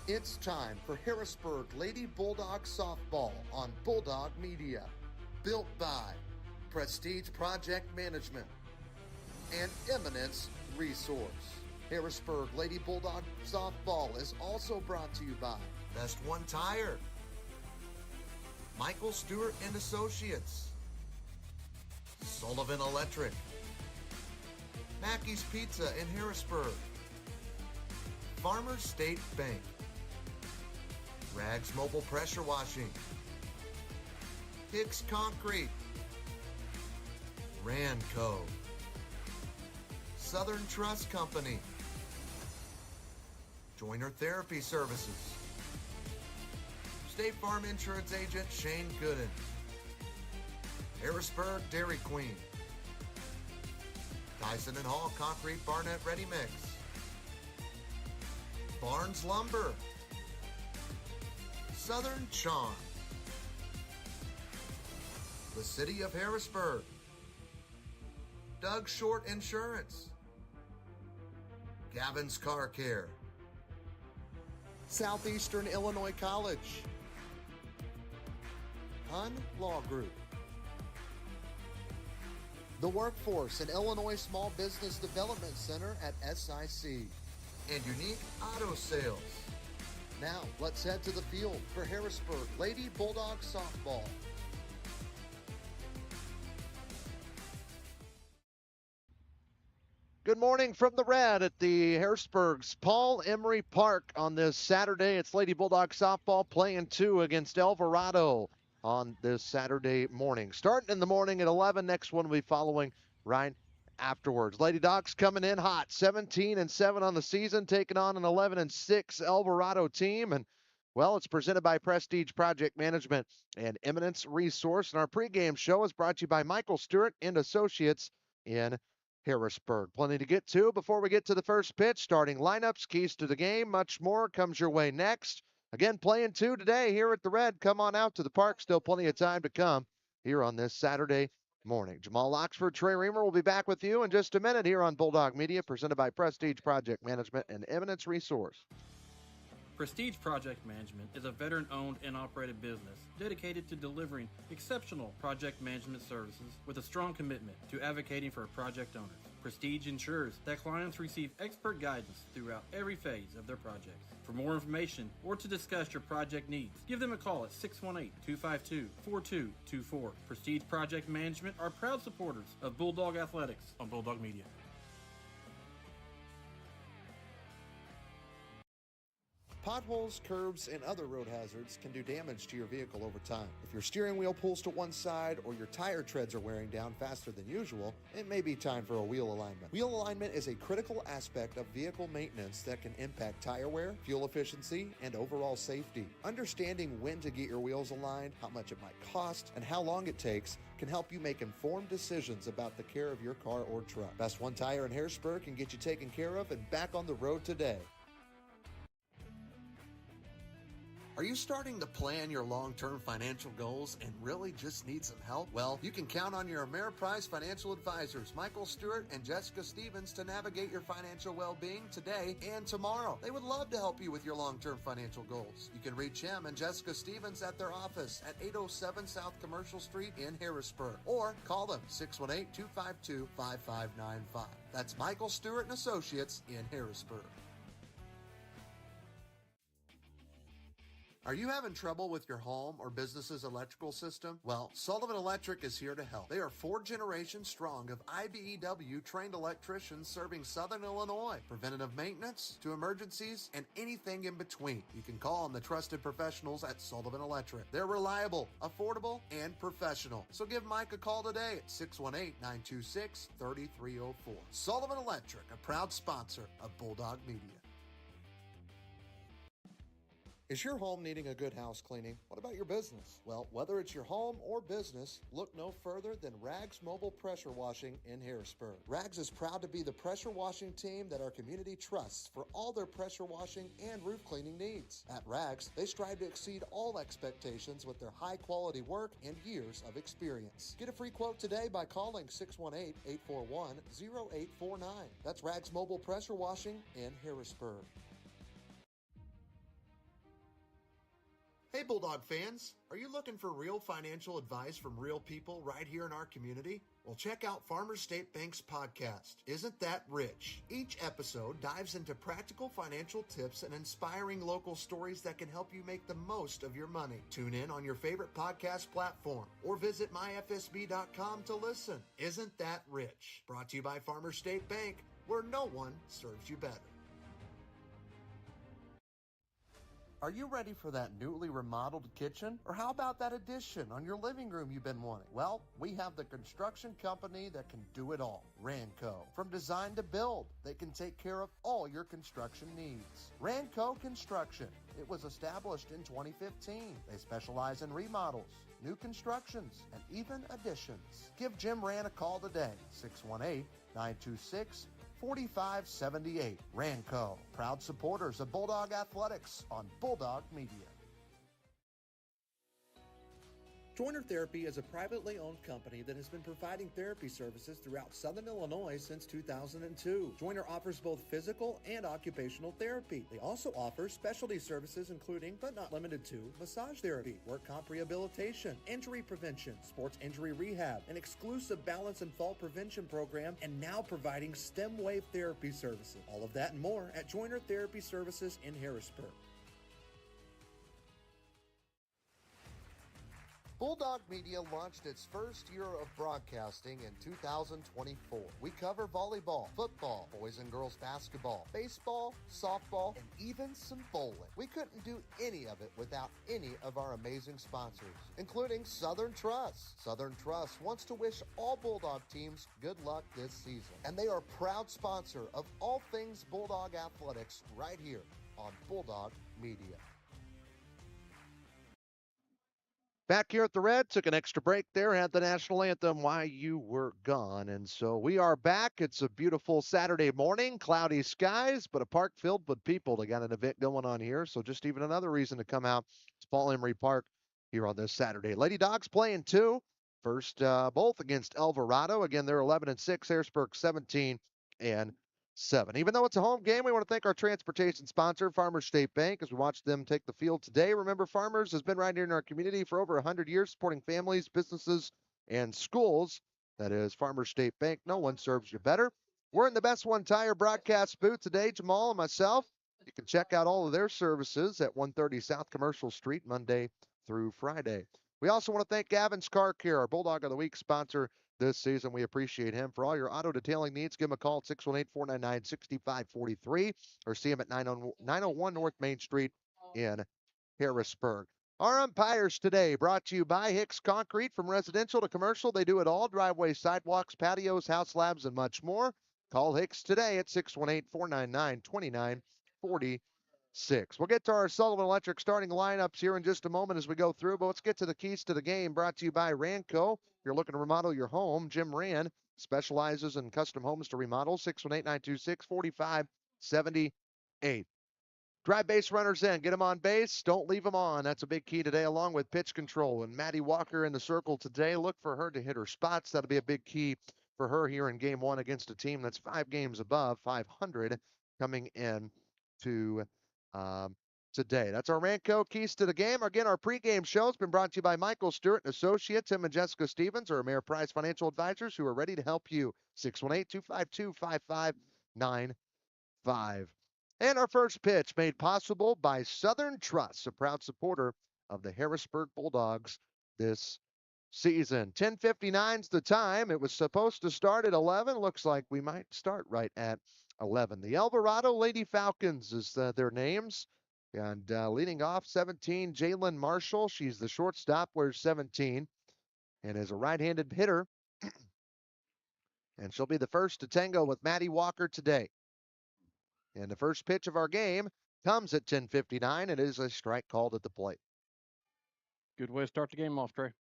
It's time for Harrisburg Lady Bulldog Softball on Bulldog Media. Built by Prestige Project Management and Eminence Resource. Harrisburg Lady Bulldog Softball is also brought to you by Best One Tire, Michael Stewart and Associates, Sullivan Electric, Mackey's Pizza in Harrisburg, Farmers State Bank, Rags Mobile Pressure Washing, Hicks Concrete, Ranco, Southern Trust Company, Joiner Therapy Services, State Farm Insurance Agent Shane Gooden, Harrisburg Dairy Queen, Tyson and Hall Concrete Barnett Ready Mix, Barnes Lumber, Southern Charm, the City of Harrisburg, Doug Short Insurance, Gavin's Car Care, Southeastern Illinois College, Hun Law Group, the Workforce and Illinois Small Business Development Center at SIC, and Unique Auto Sales. Now, let's head to the field for Harrisburg Lady Bulldog Softball. Good morning from the Red at the Harrisburg's Paul Emery Park on this Saturday. It's Lady Bulldog Softball playing 2 against Elverado on this Saturday morning. Starting in the morning at 11. Next one will be following right afterwards. Lady Dogs coming in hot, 17-7 on the season, taking on an 11-6 Elverado team. And, well, it's presented by Prestige Project Management and Eminence Resource. And our pregame show is brought to you by Michael Stewart and Associates in Harrisburg. Plenty to get to before we get to the first pitch. Starting lineups, keys to the game, much more comes your way next. Again, playing 2 today here at the Red. Come on out to the park. Still plenty of time to come here on this Saturday morning. Jamal Oxford, Trey Reamer will be back with you in just a minute here on Bulldog Media, presented by Prestige Project Management and Eminence Resource. Prestige Project Management is a veteran-owned and operated business dedicated to delivering exceptional project management services with a strong commitment to advocating for project owners. Prestige ensures that clients receive expert guidance throughout every phase of their projects. For more information or to discuss your project needs, give them a call at 618-252-4224. Prestige Project Management are proud supporters of Bulldog Athletics on Bulldog Media. Potholes, curbs, and other road hazards can do damage to your vehicle over time. If your steering wheel pulls to one side or your tire treads are wearing down faster than usual, it may be time for a wheel alignment. Wheel alignment is a critical aspect of vehicle maintenance that can impact tire wear, fuel efficiency, and overall safety. Understanding when to get your wheels aligned, how much it might cost, and how long it takes can help you make informed decisions about the care of your car or truck. Best One Tire in Harrisburg can get you taken care of and back on the road today. Are you starting to plan your long-term financial goals and really just need some help? Well, you can count on your Ameriprise financial advisors, Michael Stewart and Jessica Stevens, to navigate your financial well-being today and tomorrow. They would love to help you with your long-term financial goals. You can reach him and Jessica Stevens at their office at 807 South Commercial Street in Harrisburg, or call them 618-252-5595. That's Michael Stewart and Associates in Harrisburg. Are you having trouble with your home or business's electrical system? Well, Sullivan Electric is here to help. They are 4 generations strong of IBEW trained electricians serving Southern Illinois. Preventative maintenance to emergencies and anything in between. You can call on the trusted professionals at Sullivan Electric. They're reliable, affordable, and professional. So give Mike a call today at 618-926-3304. Sullivan Electric, a proud sponsor of Bulldog Media. Is your home needing a good house cleaning? What about your business? Well, whether it's your home or business, look no further than Rags Mobile Pressure Washing in Harrisburg. Rags is proud to be the pressure washing team that our community trusts for all their pressure washing and roof cleaning needs. At Rags, they strive to exceed all expectations with their high-quality work and years of experience. Get a free quote today by calling 618-841-0849. That's Rags Mobile Pressure Washing in Harrisburg. Hey Bulldog fans, are you looking for real financial advice from real people right here in our community? Well, check out Farmers State Bank's podcast, Isn't That Rich? Each episode dives into practical financial tips and inspiring local stories that can help you make the most of your money. Tune in on your favorite podcast platform or visit myfsb.com to listen. Isn't That Rich? Brought to you by Farmers State Bank, where no one serves you better. Are you ready for that newly remodeled kitchen? Or how about that addition on your living room you've been wanting? Well, we have the construction company that can do it all. Ranco. From design to build, they can take care of all your construction needs. Ranco Construction. It was established in 2015. They specialize in remodels, new constructions, and even additions. Give Jim Rand a call today, 618-926-4578. Ranco, proud supporters of Bulldog Athletics on Bulldog Media. Joiner Therapy is a privately owned company that has been providing therapy services throughout Southern Illinois since 2002. Joiner offers both physical and occupational therapy. They also offer specialty services including, but not limited to, massage therapy, work comp rehabilitation, injury prevention, sports injury rehab, an exclusive balance and fall prevention program, and now providing stem wave therapy services. All of that and more at Joiner Therapy Services in Harrisburg. Bulldog Media launched its first year of broadcasting in 2024. We cover volleyball, football, boys and girls basketball, baseball, softball, and even some bowling. We couldn't do any of it without any of our amazing sponsors, including Southern Trust. Southern Trust wants to wish all Bulldog teams good luck this season, and they are a proud sponsor of all things Bulldog athletics right here on Bulldog Media. Back here at the Red, took an extra break there, had the national anthem, Why You Were Gone. And so we are back. It's a beautiful Saturday morning, cloudy skies, but a park filled with people. They got an event going on here, so just even another reason to come out to Paul Emery Park here on this Saturday. Lady Dogs playing two. First, both against Elverado. Again, they're 11-6, Harrisburg 17-7. Even though it's a home game, we want to thank our transportation sponsor, Farmers State Bank, as we watch them take the field today. Remember, Farmers has been right here in our community for over 100 years, supporting families, businesses, and schools. That is Farmers State Bank. No one serves you better. We're in the Best One Tire broadcast booth today, Jamal and myself. You can check out all of their services at 130 South Commercial Street, Monday through Friday. We also want to thank Gavin's Car Care, our Bulldog of the Week sponsor this season. We appreciate him. For all your auto detailing needs, give him a call at 618-499-6543 or see him at 901 North Main Street in Harrisburg. Our umpires today brought to you by Hicks Concrete. From residential to commercial, they do it all. Driveways, sidewalks, patios, house slabs, and much more. Call Hicks today at 618-499-2946. We'll get to our Sullivan Electric starting lineups here in just a moment as we go through, but let's get to the keys to the game brought to you by Ranco. If you're looking to remodel your home, Jim Rand specializes in custom homes to remodel. 618-926-4578. Drive base runners in. Get them on base. Don't leave them on. That's a big key today, along with pitch control. And Maddie Walker in the circle today. Look for her to hit her spots. That'll be a big key for her here in game one against a team that's 5 games above 500 coming in to today. That's our Ranco keys to the game. Again, our pregame show has been brought to you by Michael Stewart and Associates. Him and Jessica Stevens are Mayor Price Financial Advisors who are ready to help you. 618-252-5595. And our first pitch made possible by Southern Trust, a proud supporter of the Harrisburg Bulldogs this season. 10:59 is the time. It was supposed to start at 11. Looks like we might start right at 11. The Elverado Lady Falcons is their names. And leading off 17, Jalen Marshall. She's the shortstop, wears 17, and is a right-handed hitter. And she'll be the first to tango with Maddie Walker today. And the first pitch of our game comes at 10:59. It is a strike called at the plate. Good way to start the game off, Trey.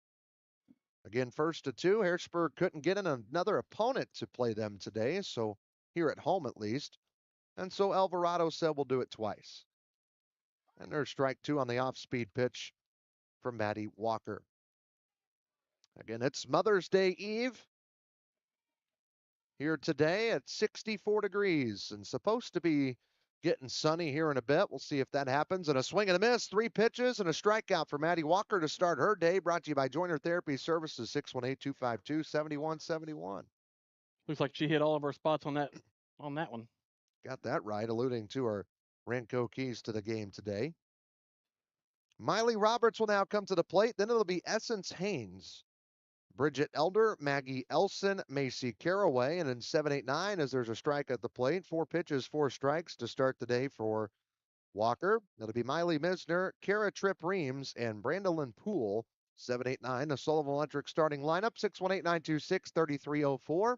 Again, 1-2. Harrisburg couldn't get in another opponent to play them today, so here at home at least. And so Elverado said we'll do it twice. And there's strike 2 on the off-speed pitch from Maddie Walker. Again, it's Mother's Day Eve here today at 64 degrees and supposed to be getting sunny here in a bit. We'll see if that happens. And a swing and a miss, 3 pitches, and a strikeout for Maddie Walker to start her day. Brought to you by Joiner Therapy Services, 618-252-7171. Looks like she hit all of our spots on that one. Got that right, alluding to our Renko keys to the game today. Miley Roberts will now come to the plate. Then it'll be Essence Haynes, Bridget Elder, Maggie Elson, Macy Caraway, and in 7-8-9 as there's a strike at the plate. 4 pitches, 4 strikes to start the day for Walker. That'll be Miley Misner, Kara Tripp Reams, and Brandolyn Poole. 7-8-9, the Sullivan Electric starting lineup, 618-926-3304.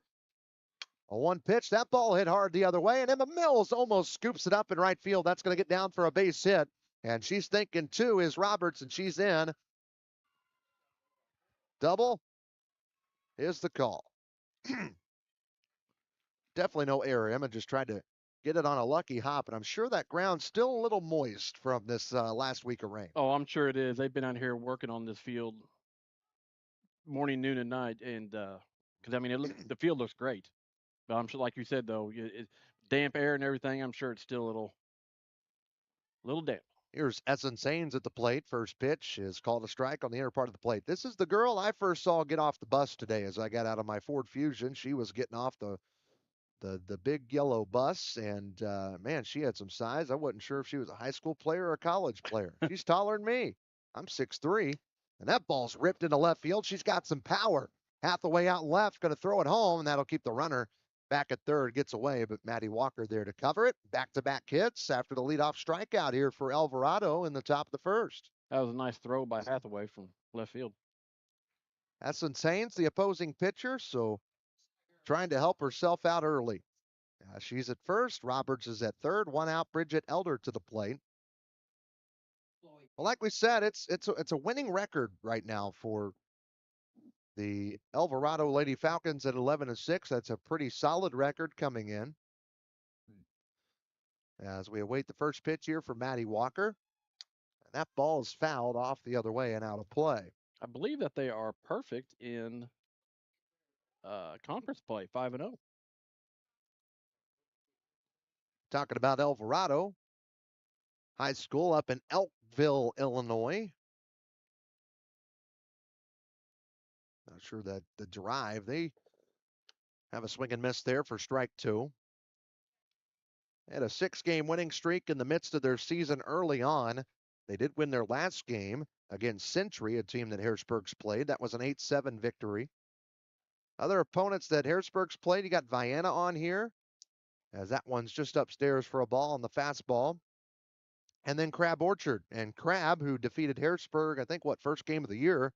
A 1 pitch, that ball hit hard the other way, and Emma Mills almost scoops it up in right field. That's going to get down for a base hit, and she's thinking 2 is Roberts, and she's in. Double is the call. Definitely no error. Emma just tried to get it on a lucky hop, and I'm sure that ground's still a little moist from this last week of rain. Oh, I'm sure it is. They've been out here working on this field morning, noon, and night, and because I mean, the field looks great. But I'm sure, like you said, though, damp air and everything. I'm sure it's still a little damp. Here's Essence Haynes at the plate. First pitch is called a strike on the inner part of the plate. This is the girl I first saw get off the bus today as I got out of my Ford Fusion. She was getting off the big yellow bus, and man, she had some size. I wasn't sure if she was a high school player or a college player. She's taller than me. I'm 6'3", and that ball's ripped into left field. She's got some power. Hathaway out left, going to throw it home, and that'll keep the runner back at third. Gets away, but Maddie Walker there to cover it. Back-to-back hits after the leadoff strikeout here for Elverado in the top of the first. That was a nice throw by Hathaway from left field. Essence Haynes, the opposing pitcher, so trying to help herself out early. She's at first. Roberts is at third. 1 out. Bridget Elder to the plate. Well, like we said, it's a winning record right now for the Elverado Lady Falcons at 11-6. That's a pretty solid record coming in. As we await the first pitch here for Maddie Walker. And that ball is fouled off the other way and out of play. I believe that they are perfect in conference play, 5-0. Talking about Elverado High School up in Elkville, Illinois. Not sure that the drive, they have a swing and miss there for strike 2. They had a 6-game winning streak in the midst of their season early on. They did win their last game against Century, a team that Harrisburg's played. That was an 8-7 victory. Other opponents that Harrisburg's played, you got Vienna on here, as that one's just upstairs for a ball on the fastball. And then Crab Orchard. And Crab, who defeated Harrisburg, I think, first game of the year,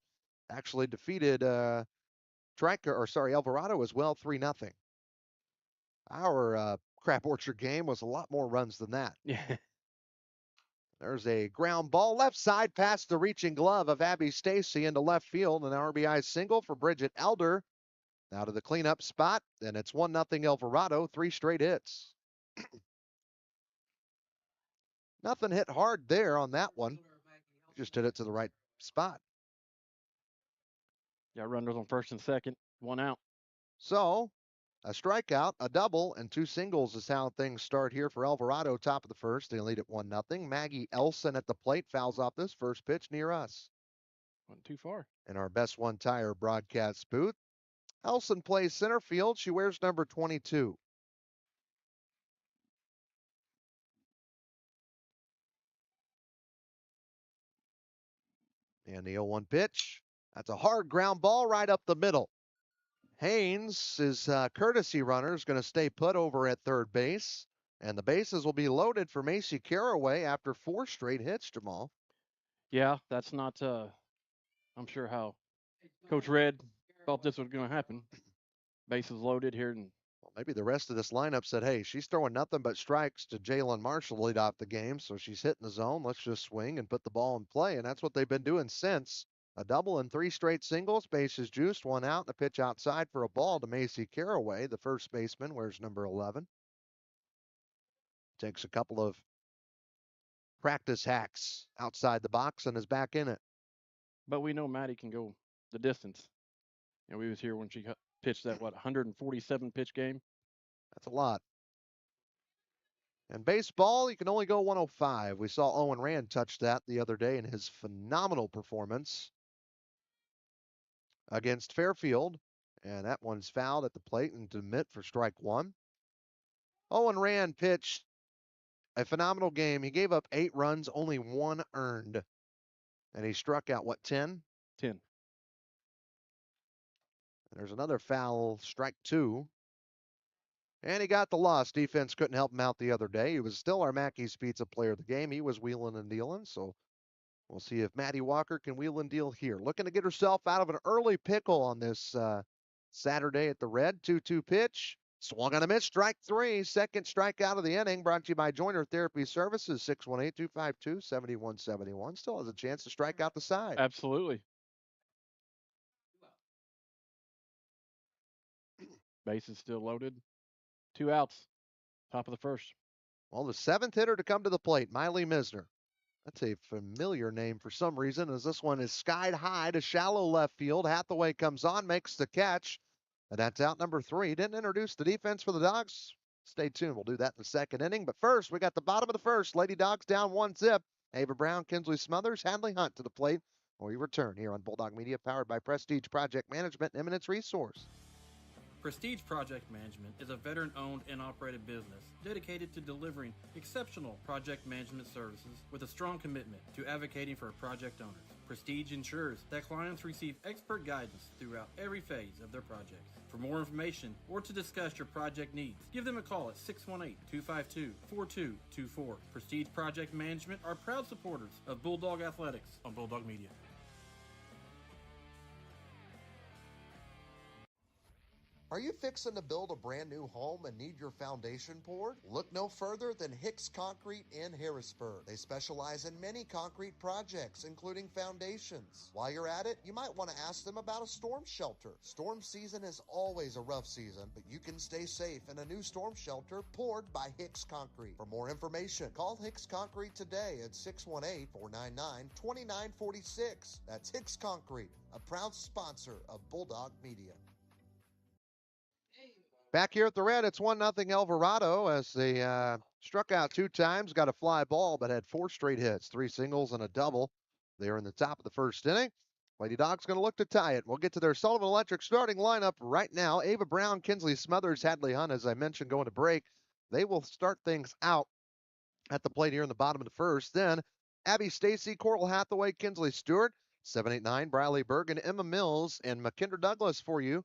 actually defeated Elverado as well, 3-0. Our Crab Orchard game was a lot more runs than that. Yeah. There's a ground ball left side past the reaching glove of Abby Stacy into left field. An RBI single for Bridget Elder. Now to the cleanup spot, and it's 1-0 Elverado, 3 straight hits. Nothing hit hard there on that one. Just hit it to the right spot. Got runners on first and second, 1 out. So, a strikeout, a double, and 2 singles is how things start here for Elverado, top of the first. They lead at 1-0. Maggie Elson at the plate fouls off this first pitch near us. Went too far. In our Best One Tire broadcast booth. Elson plays center field. She wears number 22. And the 0-1 pitch. That's a hard ground ball right up the middle. Haynes, his courtesy runner, is going to stay put over at third base. And the bases will be loaded for Macy Caraway after 4 straight hits, Jamal. Yeah, that's not, I'm sure how Coach Red thought this was going to happen. Bases loaded here. And well, maybe the rest of this lineup said, hey, she's throwing nothing but strikes to Jalen Marshall to lead off the game, so she's hitting the zone. Let's just swing and put the ball in play. And that's what they've been doing since. A double and 3 straight singles. Bases juiced, 1 out, and a pitch outside for a ball to Macy Caraway. The first baseman wears number 11. Takes a couple of practice hacks outside the box and is back in it. But we know Maddie can go the distance. And we was here when she pitched that, 147 pitch game? That's a lot. And baseball, you can only go 105. We saw Owen Rand touch that the other day in his phenomenal performance against Fairfield. And that one's fouled at the plate and to mitt for strike one. Owen Rand pitched a phenomenal game. He gave up 8 runs, only 1 earned. And he struck out, what, 10? 10. And there's another foul, strike 2. And he got the loss. Defense couldn't help him out the other day. He was still our Mackey's Pizza player of the game. He was wheeling and dealing. So we'll see if Maddie Walker can wheel and deal here. Looking to get herself out of an early pickle on this Saturday at the Red. 2-2 pitch. Swung on a miss. Strike 3. Second strikeout of the inning. Brought to you by Joiner Therapy Services. 618-252-7171. Still has a chance to strike out the side. Absolutely. Base is still loaded. 2 outs. Top of the first. Well, the 7th hitter to come to the plate, Miley Misner. That's a familiar name for some reason, as this one is skied high to shallow left field. Hathaway comes on, makes the catch, and that's out number 3. Didn't introduce the defense for the Dogs. Stay tuned. We'll do that in the second inning. But first, we got the bottom of the first. Lady Dogs down 1-0. Ava Brown, Kinsley Smothers, Hadley Hunt to the plate. We return here on Bulldog Media, powered by Prestige Project Management and Eminence Resource. Prestige Project Management is a veteran-owned and operated business dedicated to delivering exceptional project management services with a strong commitment to advocating for project owners. Prestige ensures that clients receive expert guidance throughout every phase of their projects. For more information or to discuss your project needs, give them a call at 618-252-4224. Prestige Project Management are proud supporters of Bulldog Athletics on Bulldog Media. Are you fixing to build a brand new home and need your foundation poured? Look no further than Hicks Concrete in Harrisburg. They specialize in many concrete projects, including foundations. While you're at it, you might want to ask them about a storm shelter. Storm season is always a rough season, but you can stay safe in a new storm shelter poured by Hicks Concrete. For more information, call Hicks Concrete today at 618-499-2946. That's Hicks Concrete, a proud sponsor of Bulldog Media. Back here at the Red, it's 1-0 Elverado as they struck out 2 times, got a fly ball, but had 4 straight hits, 3 singles and a double. They're in the top of the first inning. Lady Dogs going to look to tie it. We'll get to their Sullivan Electric starting lineup right now. Ava Brown, Kinsley Smothers, Hadley Hunt, as I mentioned, going to break. They will start things out at the plate here in the bottom of the first. Then Abby Stacy, Coral Hathaway, Kinsley Stewart, 7-8-9, Briley Bergen, Emma Mills, and McKinder Douglas for you,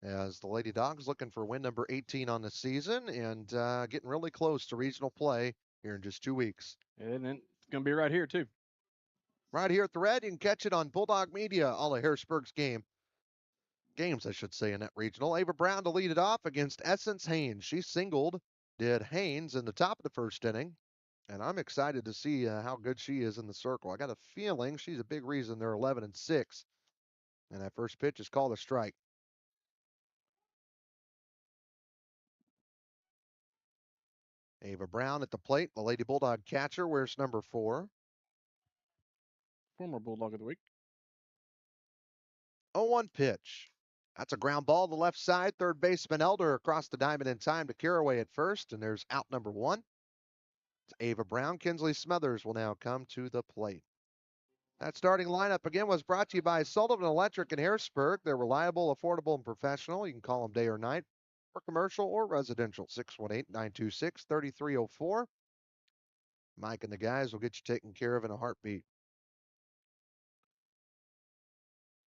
as the Lady Dogs looking for win number 18 on the season and getting really close to regional play here in just 2 weeks. And then it's going to be right here, too. Right here at the Red, you can catch it on Bulldog Media, all of Harrisburg's games, I should say, in that regional. Ava Brown to lead it off against Essence Haynes. She singled, did Haynes in the top of the first inning, and I'm excited to see how good she is in the circle. I got a feeling she's a big reason they're 11-6, and that first pitch is called a strike. Ava Brown at the plate. The Lady Bulldog catcher wears number 4. Former Bulldog of the week. 0-1 pitch. That's a ground ball to the left side. Third baseman Elder across the diamond in time to Caraway at first, and there's out number 1. It's Ava Brown. Kinsley Smothers will now come to the plate. That starting lineup again was brought to you by Sullivan Electric in Harrisburg. They're reliable, affordable, and professional. You can call them day or night, for commercial or residential. 618-926-3304. Mike and the guys will get you taken care of in a heartbeat.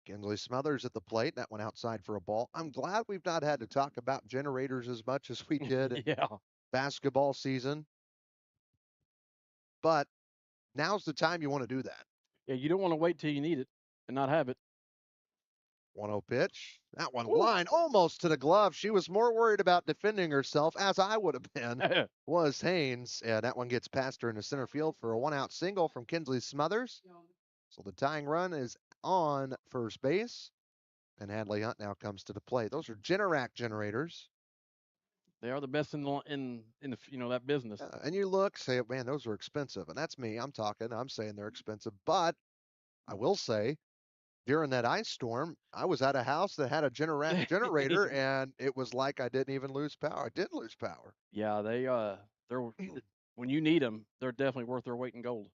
Kinsley Smothers at the plate. That one outside for a ball. I'm glad we've not had to talk about generators as much as we did Yeah. basketball season. But now's the time you want to do that. Yeah, you don't want to wait till you need it and not have it. 1-0 pitch. That one line almost to the glove. She was more worried about defending herself, as I would have been, was Haynes. And that one gets past her in the center field for a 1-out single from Kinsley Smothers. So the tying run is on first base. And Hadley Hunt now comes to the plate. Those are Generac generators. They are the best in the that business. And you look, say, man, those are expensive. And that's me. I'm saying they're expensive. But I will say, during that ice storm, I was at a house that had a Generac generator, and it was like I didn't even lose power. I did lose power. Yeah, they're when you need them, they're definitely worth their weight in gold.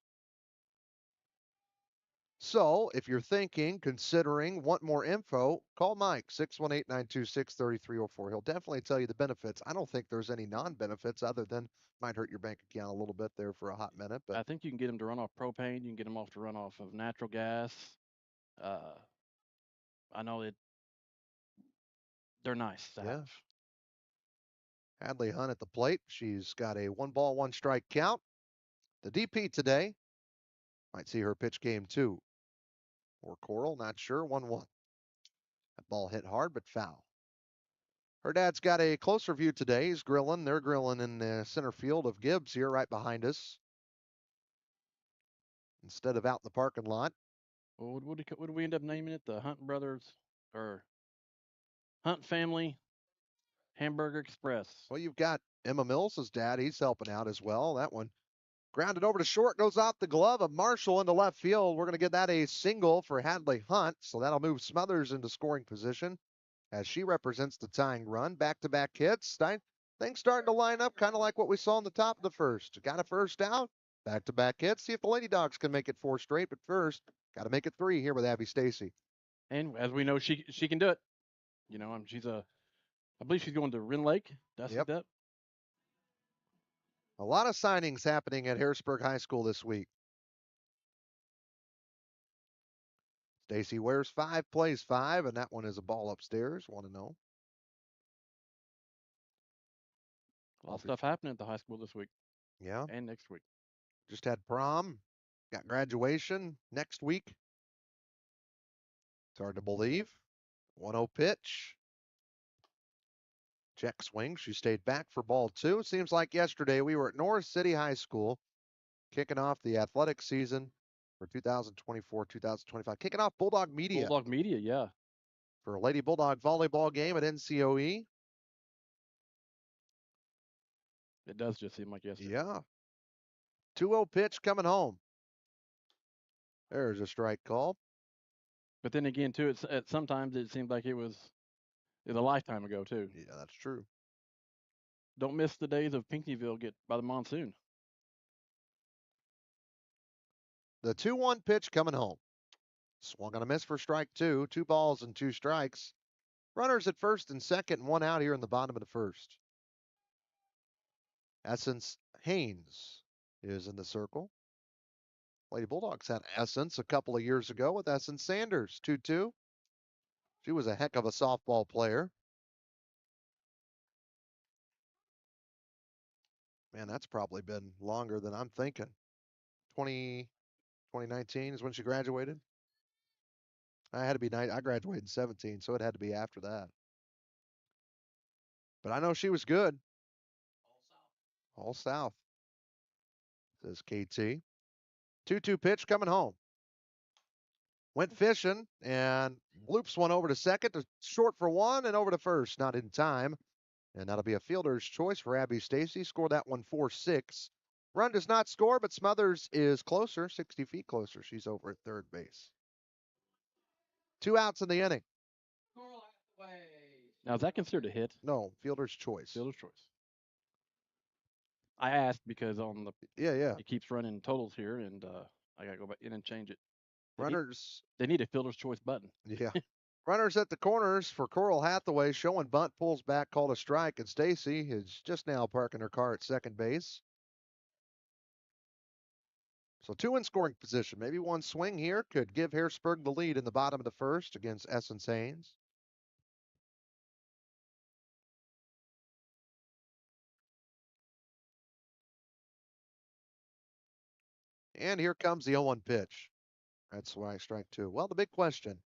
So if you're thinking, considering, want more info, call Mike, 618-926-3304. He'll definitely tell you the benefits. I don't think there's any non-benefits other than might hurt your bank account a little bit there for a hot minute. But I think you can get them to run off propane. You can get them off to run off of natural gas. I know they're nice to yeah, have. Hadley Hunt at the plate. She's got a 1-ball, 1-strike count. The DP today, might see her pitch game 2. Or Coral, not sure, 1-1. That ball hit hard, but foul. Her dad's got a closer view today. He's grilling. They're grilling in the center field of Gibbs here right behind us, instead of out in the parking lot. Well, what do we end up naming it? The Hunt Brothers or Hunt Family Hamburger Express. Well, you've got Emma Mills' dad. He's helping out as well. That one grounded over to short, goes off the glove of Marshall into left field. We're going to get that a single for Hadley Hunt, so that'll move Smothers into scoring position as she represents the tying run. Back-to-back hits. Things starting to line up kind of like what we saw in the top of the first. Got a first out, back-to-back hits. See if the Lady Dogs can make it 4 straight, but first, got to make it 3 here with Abby Stacy. And as we know, she can do it. You know, I believe she's going to Wren Lake. Yep. That. A lot of signings happening at Harrisburg High School this week. Stacy wears 5, plays 5, and that one is a ball upstairs. 1-0. A lot of stuff happening at the high school this week. Yeah. And next week. Just had prom. Got graduation next week. It's hard to believe. 1-0 pitch. Check swing. She stayed back for ball 2. Seems like yesterday we were at North City High School kicking off the athletic season for 2024-2025. Kicking off Bulldog Media. Bulldog Media, yeah. For a Lady Bulldog volleyball game at NCOE. It does just seem like yesterday. Yeah. 2-0 pitch coming home. There's a strike call. But then again, too, sometimes it seemed like it was a lifetime ago, too. Yeah, that's true. Don't miss the days of Pinckneyville get by the monsoon. The 2-1 pitch coming home. Swung on a miss for strike 2. 2 balls and 2 strikes. Runners at first and second, and 1 out here in the bottom of the first. Essence Haynes is in the circle. Lady Bulldogs had Essence a couple of years ago with Essence Sanders, 2-2. She was a heck of a softball player. Man, that's probably been longer than I'm thinking. 2019 is when she graduated. I graduated in 17, so it had to be after that. But I know she was good. All South, says KT. 2-2 pitch coming home. Went fishing and loops one over to second, to short for 1, and over to first. Not in time. And that'll be a fielder's choice for Abby Stacy. Score that one 4-6. Run does not score, but Smothers is closer, 60 feet closer. She's over at third base. 2 outs in the inning. Now, is that considered a hit? No, fielder's choice. Fielder's choice. I asked because on the it keeps running totals here, and I gotta go back in and change it. They need a fielder's choice button. Yeah. Runners at the corners for Coral Hathaway. Showing bunt, pulls back, called a strike, and Stacy is just now parking her car at second base. So 2 in scoring position. Maybe one swing here could give Harrisburg the lead in the bottom of the first against Essence Haynes. And here comes the 0-1 pitch. That's why strike 2. Well, the big question,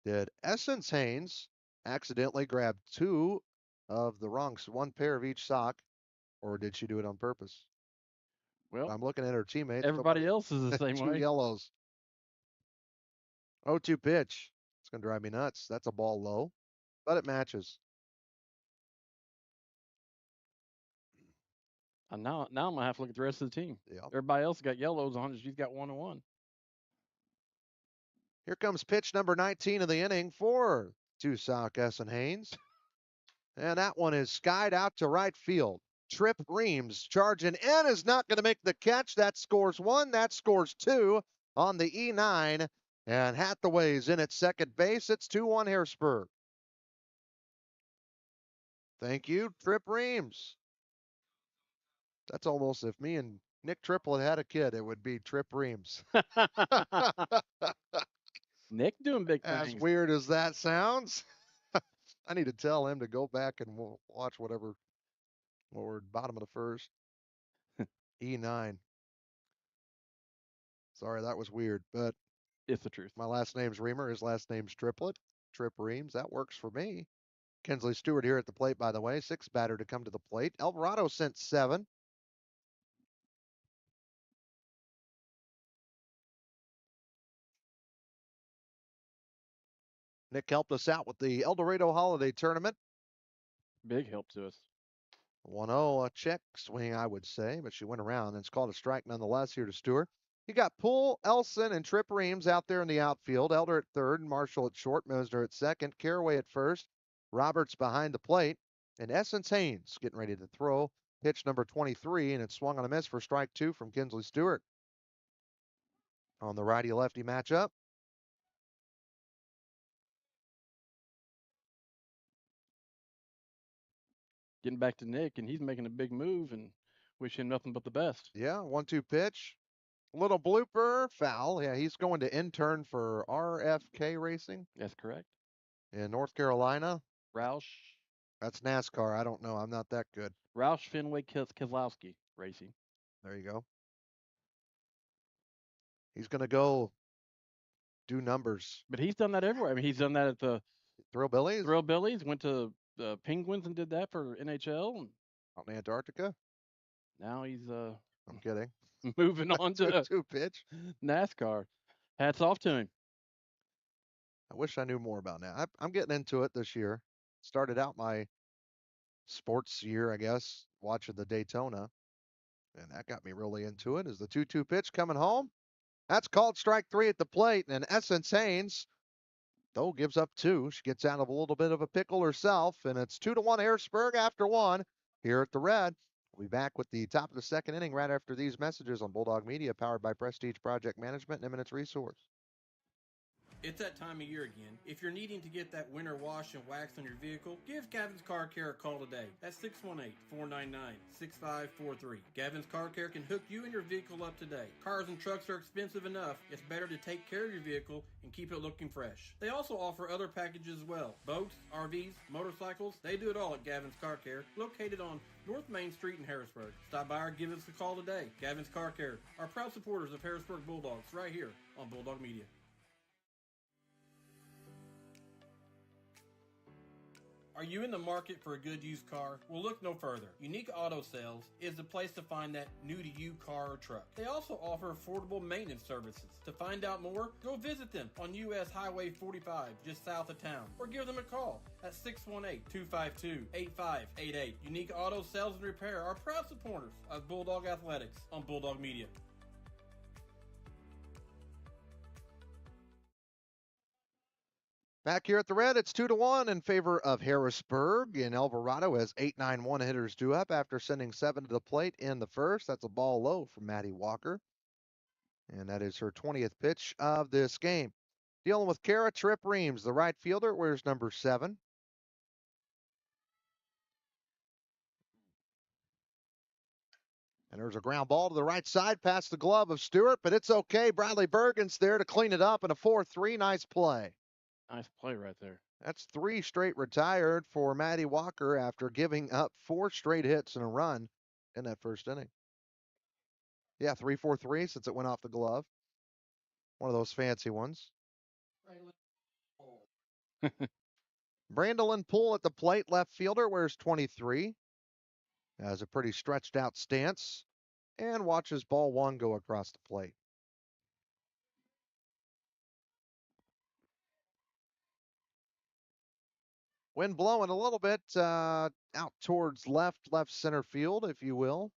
did Essence Haynes accidentally grab 2 of the wrong, 1 pair of each sock, or did she do it on purpose? Well, I'm looking at her teammates. Everybody else is the same 2 way. yellows. 0-2 pitch. It's going to drive me nuts. That's a ball low, but it matches. And now I'm going to have to look at the rest of the team. Yeah. Everybody else got yellows on it. She's got 1-1. Here comes pitch number 19 of the inning for 2 sock Essence Haynes. And that one is skied out to right field. Trip Reams charging in is not going to make the catch. That scores 1. That scores 2 on the E9. And Hathaway's in at second base. It's 2-1 Harrisburg. Thank you, Trip Reams. That's almost if me and Nick Triplett had a kid, it would be Trip Reams. Nick doing big As things. weird as that sounds, I need to tell him to go back and watch whatever. Well, we're bottom of the first. E9. Sorry, that was weird, but It's the truth. my last name's Reamer. His last name's Triplett. Trip Reams. That works for me. Kinsley Stewart here at the plate, by the way. 6th batter to come to the plate. Elverado sent 7. Nick helped us out with the Eldorado Holiday Tournament. Big help to us. 1-0, a check swing, I would say, but she went around, and it's called a strike nonetheless here to Stewart. You got Poole, Elson, and Trip Reams out there in the outfield. Elder at third, Marshall at short, Mosner at second, Caraway at first, Roberts behind the plate, and Essence Haynes getting ready to throw pitch number 23, and it's swung on a miss for strike 2 from Kinsley Stewart. On the righty-lefty matchup, Getting back to Nick, and he's making a big move, and wish him nothing but the best. yeah, 1-2 pitch. Little blooper, foul. Yeah, he's going to intern for RFK Racing That's correct. in North Carolina. Roush That's NASCAR. I don't know. I'm not that good. Fenway Keselowski Racing. There you go. He's going to go do numbers. But he's done that everywhere. I mean, he's done that at the Thrill Billies Thrill Billies, went to the Penguins and did that for NHL, and out in Antarctica. now he's I'm kidding. moving on to 2 pitch. NASCAR. Hats off to him. I wish I knew more about that. I'm getting into it this year. Started out my sports year, I guess, watching the Daytona, and that got me really into it. Is the 2-2 pitch coming home? That's called strike 3 at the plate, and Essence Haynes, though, gives up 2. She gets out of a little bit of a pickle herself, and it's 2-1 Harrisburg after 1 here at the Red. We'll be back with the top of the second inning right after these messages on Bulldog Media, powered by Prestige Project Management and Eminence Resource. It's that time of year again. If you're needing to get that winter wash and wax on your vehicle, give Gavin's Car Care a call today at 618-499-6543. Gavin's Car Care can hook you and your vehicle up today. Cars and trucks are expensive enough. It's better to take care of your vehicle and keep it looking fresh. They also offer other packages as well. Boats, RVs, motorcycles, they do it all at Gavin's Car Care, located on North Main Street in Harrisburg. Stop by or give us a call today. Gavin's Car Care are proud supporters of Harrisburg Bulldogs right here on Bulldog Media. Are you in the market for a good used car? Well, look no further. Unique Auto Sales is the place to find that new-to-you car or truck. They also offer affordable maintenance services. To find out more, go visit them on US Highway 45, just south of town, or give them a call at 618-252-8588. Unique Auto Sales and Repair are proud supporters of Bulldog Athletics on Bulldog Media. Back here at the Red, it's 2-1 in favor of Harrisburg. And Elverado has 8-9-1 hitters due up after sending 7 to the plate in the first. That's a ball low from Maddie Walker. And that is her 20th pitch of this game. Dealing with Kara Trip Reams, the right fielder, wears number 7. And there's a ground ball to the right side past the glove of Stewart, but it's okay. Bradley Bergen's there to clean it up, and a 4-3. Nice play. Nice play right there. That's 3 straight retired for Maddie Walker after giving up 4 straight hits and a run in that first inning. Yeah, 3-4-3 since it went off the glove. One of those fancy ones. Brandolyn Poole at the plate, left fielder, wears 23. Has a pretty stretched out stance and watches ball 1 go across the plate. Wind blowing a little bit out towards left center field, if you will,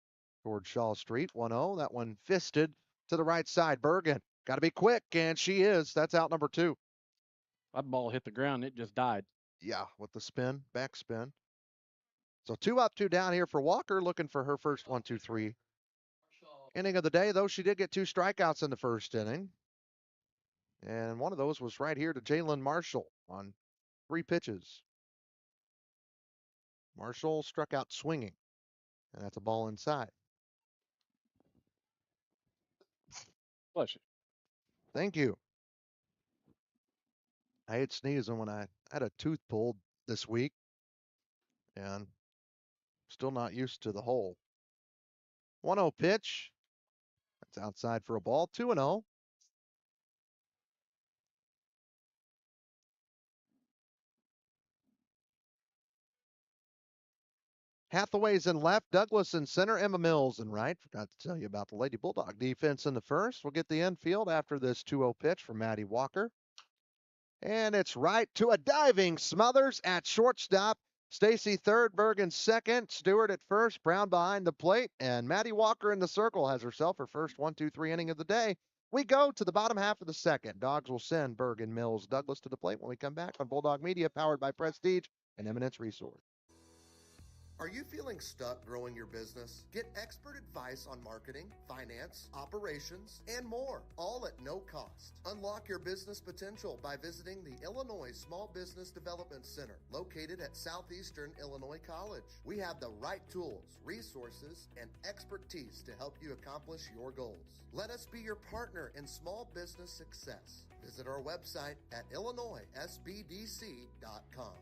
towards Shaw Street. 1-0. That one fisted to the right side. Bergen got to be quick, and she is. That's out number 2. That ball hit the ground. It just died. Yeah, with the spin, back spin. So 2 up, 2 down here for Walker, looking for her first 1-2-3 inning of the day, though she did get 2 strikeouts in the first inning. And one of those was right here to Jalen Marshall on 3 pitches. Marshall struck out swinging, and that's a ball inside. Bless you. Thank you. I hate sneezing when I had a tooth pulled this week, and still not used to the hole. 1-0 pitch. That's outside for a ball. 2-0. Hathaway's in left, Douglas in center, Emma Mills in right. Forgot to tell you about the Lady Bulldog defense in the first. We'll get the infield after this 2-0 pitch from Maddie Walker. And it's right to a diving Smothers at shortstop. Stacy third, Bergen second, Stewart at first, Brown behind the plate, and Maddie Walker in the circle has herself her first 1-2-3 inning of the day. We go to the bottom half of the second. Dogs will send Bergen, Mills, Douglas to the plate when we come back on Bulldog Media, powered by Prestige and Eminence Resort. Are you feeling stuck growing your business? Get expert advice on marketing, finance, operations, and more, all at no cost. Unlock your business potential by visiting the Illinois Small Business Development Center, located at Southeastern Illinois College. We have the right tools, resources, and expertise to help you accomplish your goals. Let us be your partner in small business success. Visit our website at illinoissbdc.com.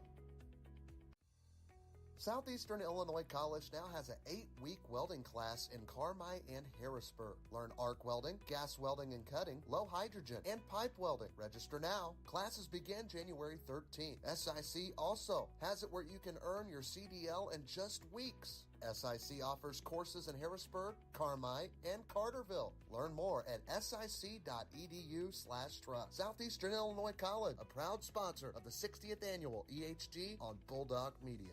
Southeastern Illinois College now has an 8-week welding class in Carmi and Harrisburg. Learn arc welding, gas welding and cutting, low hydrogen, and pipe welding. Register now. Classes begin January 13th. SIC also has it where you can earn your CDL in just weeks. SIC offers courses in Harrisburg, Carmi, and Carterville. Learn more at sic.edu/trust. Southeastern Illinois College, a proud sponsor of the 60th Annual EHG on Bulldog Media.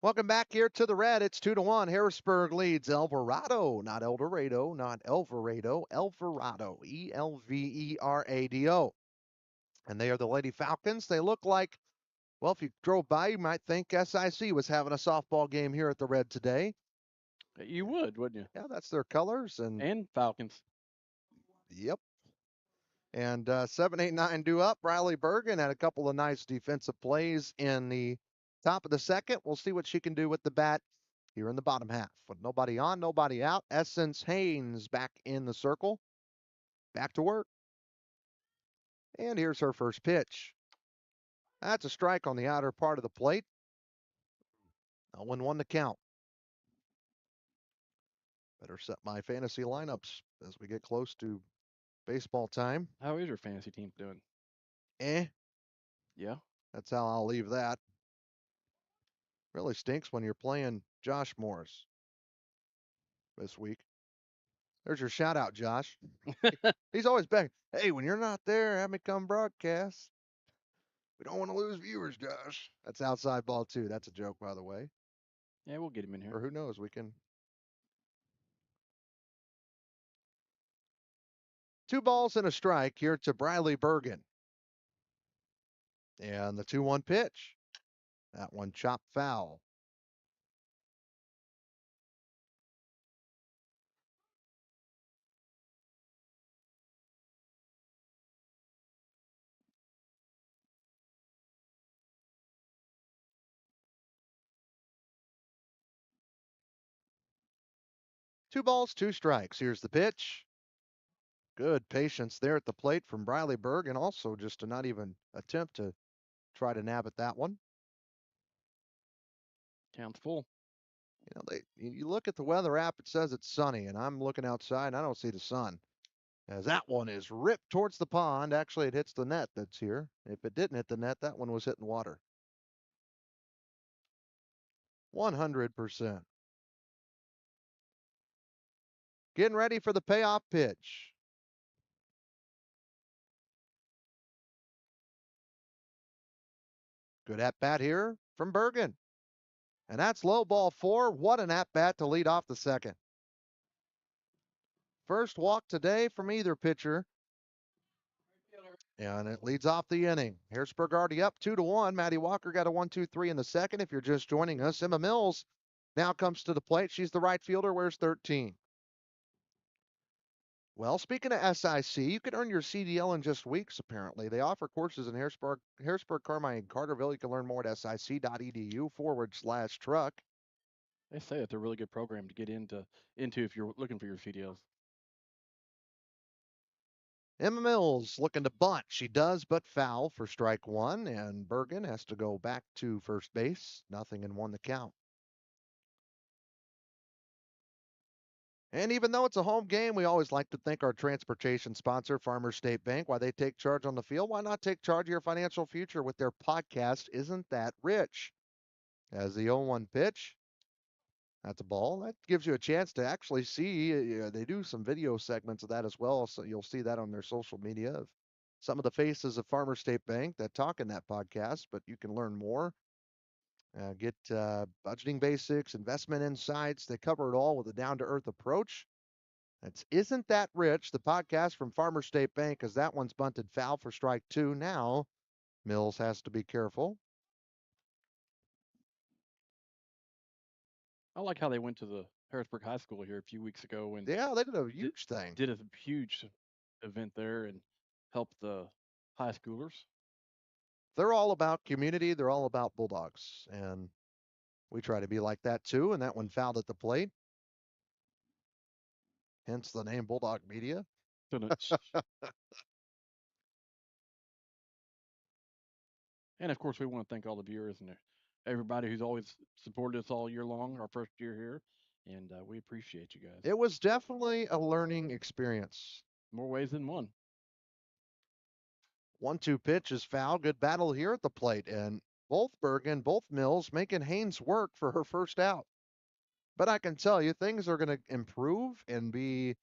Welcome back here to the Red. It's 2-1. Harrisburg leads Elverado, not Eldorado, not Elverado, Elverado, Elverado. And they are the Lady Falcons. They look like, well, if you drove by, you might think SIC was having a softball game here at the Red today. You would, wouldn't you? Yeah, that's their colors. And Falcons. Yep. And 7, 8, 9 due up. Riley Bergen had a couple of nice defensive plays in the top of the second. We'll see what she can do with the bat here in the bottom half. With nobody on, nobody out. Essence Haynes back in the circle. Back to work. And here's her first pitch. That's a strike on the outer part of the plate. 0-1 to count. Better set my fantasy lineups as we get close to baseball time. How is your fantasy team doing? Yeah. That's how I'll leave that. Really stinks when you're playing Josh Morris this week. There's your shout out, Josh. He's always back. Hey, when you're not there, have me come broadcast. We don't want to lose viewers, Josh. That's outside ball, too. That's a joke, by the way. Yeah, we'll get him in here. Or who knows? We can. 2 balls and a strike here to Briley Bergen. And the 2-1 pitch. That one chopped foul. Two balls, 2 strikes. Here's the pitch. Good patience there at the plate from Briley Bergen. Also just to not even attempt to try to nab at that one. Count's full. You know, you look at the weather app, it says it's sunny, and I'm looking outside, and I don't see the sun. As that one is ripped towards the pond. Actually, it hits the net that's here. If it didn't hit the net, that one was hitting water. 100%. Getting ready for the payoff pitch. Good at-bat here from Bergen. And that's low ball 4. What an at-bat to lead off the second. First walk today from either pitcher. And it leads off the inning. Harrisburg already up 2-1. Maddie Walker got a 1-2-3 in the second. If you're just joining us, Emma Mills now comes to the plate. She's the right fielder, wears 13. Well, speaking of SIC, you can earn your CDL in just weeks, apparently. They offer courses in Harrisburg, Carmine, and Carterville. You can learn more at sic.edu/truck. They say it's a really good program to get into if you're looking for your CDLs. Emma Mills looking to bunt. She does, but foul for strike one, and Bergen has to go back to first base. 0-1 the count. And even though it's a home game, we always like to thank our transportation sponsor, Farmers State Bank. Why they take charge on the field, why not take charge of your financial future with their podcast, Isn't That Rich? As the 0-1 pitch, that's a ball. That gives you a chance to actually see. They do some video segments of that as well, so you'll see that on their social media of some of the faces of Farmers State Bank that talk in that podcast, but you can learn more. Get budgeting basics, investment insights. They cover it all with a down-to-earth approach. That's Isn't That Rich, the podcast from Farmers State Bank, as that one's bunted foul for strike two. Now, Mills has to be careful. I like how they went to the Harrisburg High School here a few weeks ago and Yeah, they did a huge thing. did a huge event there and helped the high schoolers. They're all about community. They're all about Bulldogs. And we try to be like that too. And that one fouled at the plate. Hence the name Bulldog Media. And of course, we want to thank all the viewers and everybody who's always supported us all year long, our first year here. And we appreciate you guys. It was definitely a learning experience. More ways than one. 1-2 pitch is foul. Good battle here at the plate. And both Bergen, both Mills making Haynes work for her first out. But I can tell you, things are going to improve and be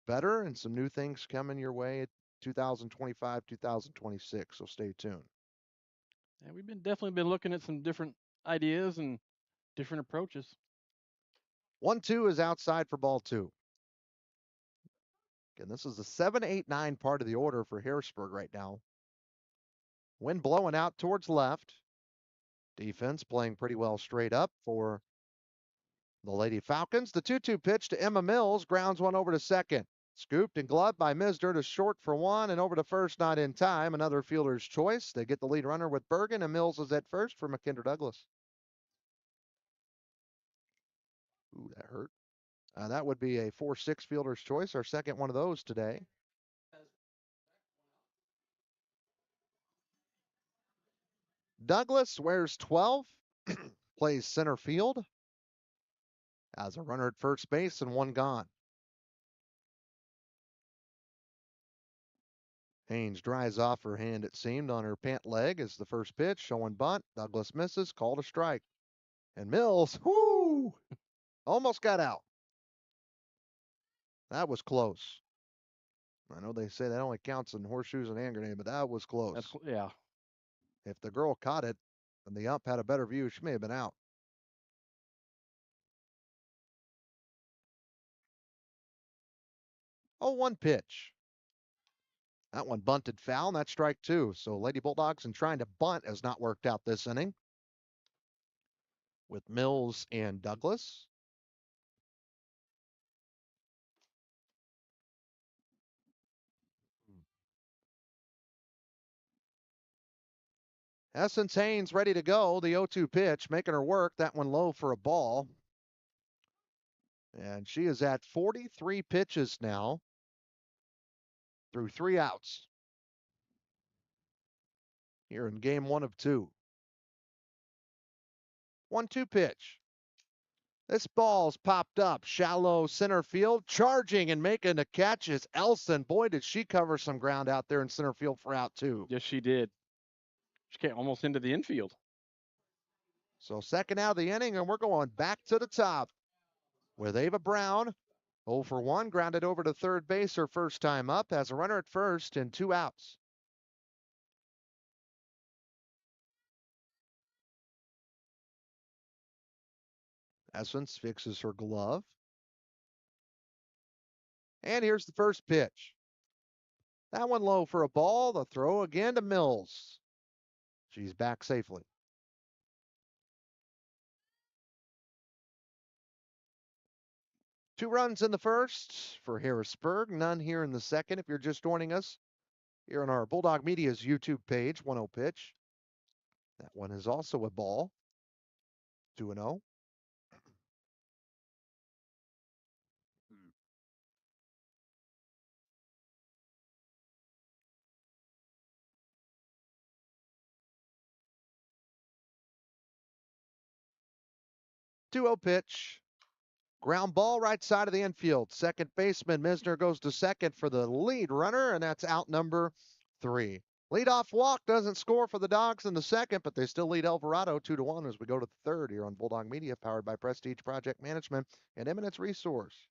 better, and some new things coming your way 2025, 2026. So stay tuned. And we've definitely been looking at some different ideas and different approaches. 1-2 is outside for ball two. Again, this is the 7-8-9 part of the order for Harrisburg right now. Wind blowing out towards left. Defense playing pretty well straight up for the Lady Falcons. The 2-2 pitch to Emma Mills, grounds one over to second. Scooped and gloved by Misder to short for one, and over to first, not in time. Another fielder's choice. They get the lead runner with Bergen, and Mills is at first for McKendra Douglas. Ooh, that hurt. That would be a 4-6 fielder's choice, our second one of those today. Douglas wears 12, plays center field, has a runner at first base and one gone. Haynes dries off her hand, it seemed, on her pant leg as the first pitch, showing bunt. Douglas misses, called a strike. And Mills, whoo, almost got out. That was close. I know they say that only counts in horseshoes and hand grenade, but that was close. Yeah. If the girl caught it and the ump had a better view, she may have been out. Oh, 1 pitch. That one bunted foul, and that's strike two. So Lady Bulldogs, in trying to bunt, has not worked out this inning with Mills and Douglas. Essence Haynes ready to go. The 0-2 pitch, making her work. That one low for a ball. And she is at 43 pitches now through 3 outs here in game 1 of 2. 1-2 pitch. This ball's popped up shallow center field. Charging and making the catch is Elson. Boy, did she cover some ground out there in center field for out 2. Yes, she did. She came almost into the infield. So second out of the inning, and we're going back to the top with Ava Brown. 0 for 1, grounded over to third base her first time up, has a runner at first and 2 outs. Essence fixes her glove. And here's the first pitch. That one low for a ball. The throw again to Mills. She's back safely. Two runs in the first for Harrisburg. None here in the second. If you're just joining us here on our Bulldog Media's YouTube page, 1-0 pitch. That one is also a ball. 2-0. Two-0 pitch. Ground ball right side of the infield. Second baseman Misner goes to second for the lead runner, and that's out number 3. Leadoff walk doesn't score for the Dogs in the second, but they still lead Elverado 2-1 as we go to the third here on Bulldog Media, powered by Prestige Project Management and Eminence Resource.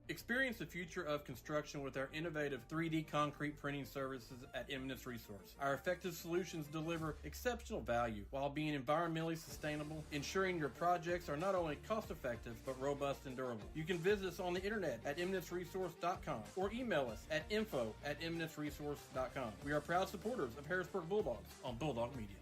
Experience the future of construction with our innovative 3D concrete printing services at Eminence Resource. Our effective solutions deliver exceptional value while being environmentally sustainable, ensuring your projects are not only cost-effective but robust and durable. You can visit us on the internet at eminenceresource.com or email us at info@eminenceresource.com. We are proud supporters of Harrisburg Bulldogs on Bulldog Media.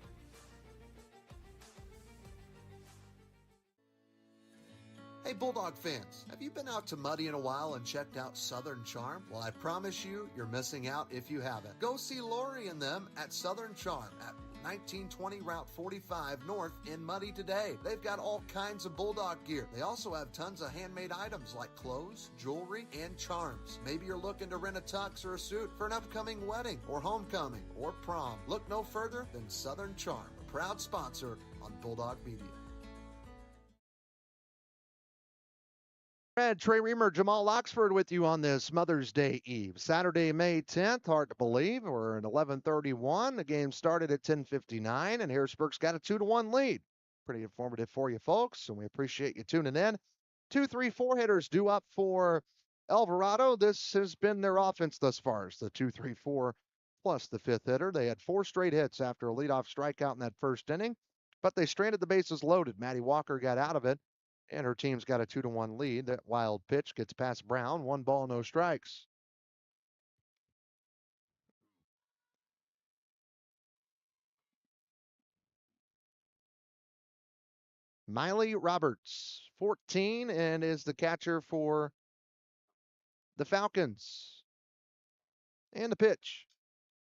Hey Bulldog fans, have you been out to Muddy in a while and checked out Southern Charm? Well, I promise you, you're missing out if you haven't. Go see Lori and them at Southern Charm at 1920 Route 45 North in Muddy today. They've got all kinds of Bulldog gear. They also have tons of handmade items like clothes, jewelry, and charms. Maybe you're looking to rent a tux or a suit for an upcoming wedding or homecoming or prom. Look no further than Southern Charm, a proud sponsor on Bulldog Media. Red, Trey Reamer, Jamal Oxford with you on this Mother's Day Eve. Saturday, May 10th. Hard to believe. We're at 11:31. The game started at 10:59, and Harrisburg's got a 2-1 lead. Pretty informative for you folks, and we appreciate you tuning in. 2, 3, 4 hitters due up for Elverado. This has been their offense thus far. It's the 2, 3, 4 plus the fifth hitter. They had 4 straight hits after a leadoff strikeout in that first inning, but they stranded the bases loaded. Maddie Walker got out of it, and her team's got a 2-1 lead. That wild pitch gets past Brown. 1 ball, no strikes. Miley Roberts, 14, and is the catcher for the Falcons. And the pitch.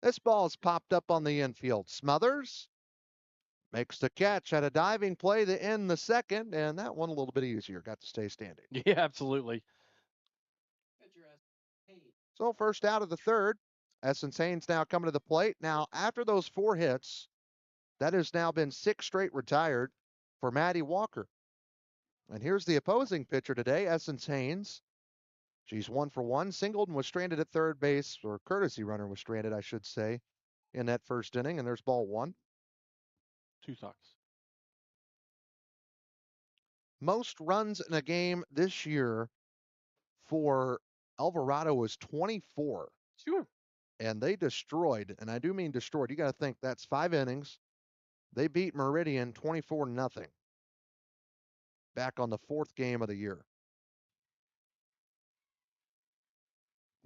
This ball's popped up on the infield. Smothers makes the catch. Had a diving play to end the second, and that one a little bit easier. Got to stay standing. Yeah, absolutely. So first out of the third. Essence Haynes now coming to the plate. Now, after those 4 hits, that has now been 6 straight retired for Maddie Walker. And here's the opposing pitcher today, Essence Haynes. She's 1 for 1. Singled and was stranded at third base, or courtesy runner was stranded, I should say, in that first inning. And there's ball 1. 2 sucks. Most runs in a game this year for Elverado was 24. Sure. And they destroyed, and I do mean destroyed. You got to think that's 5 innings. They beat Meridian 24-0 back on the 4th game of the year.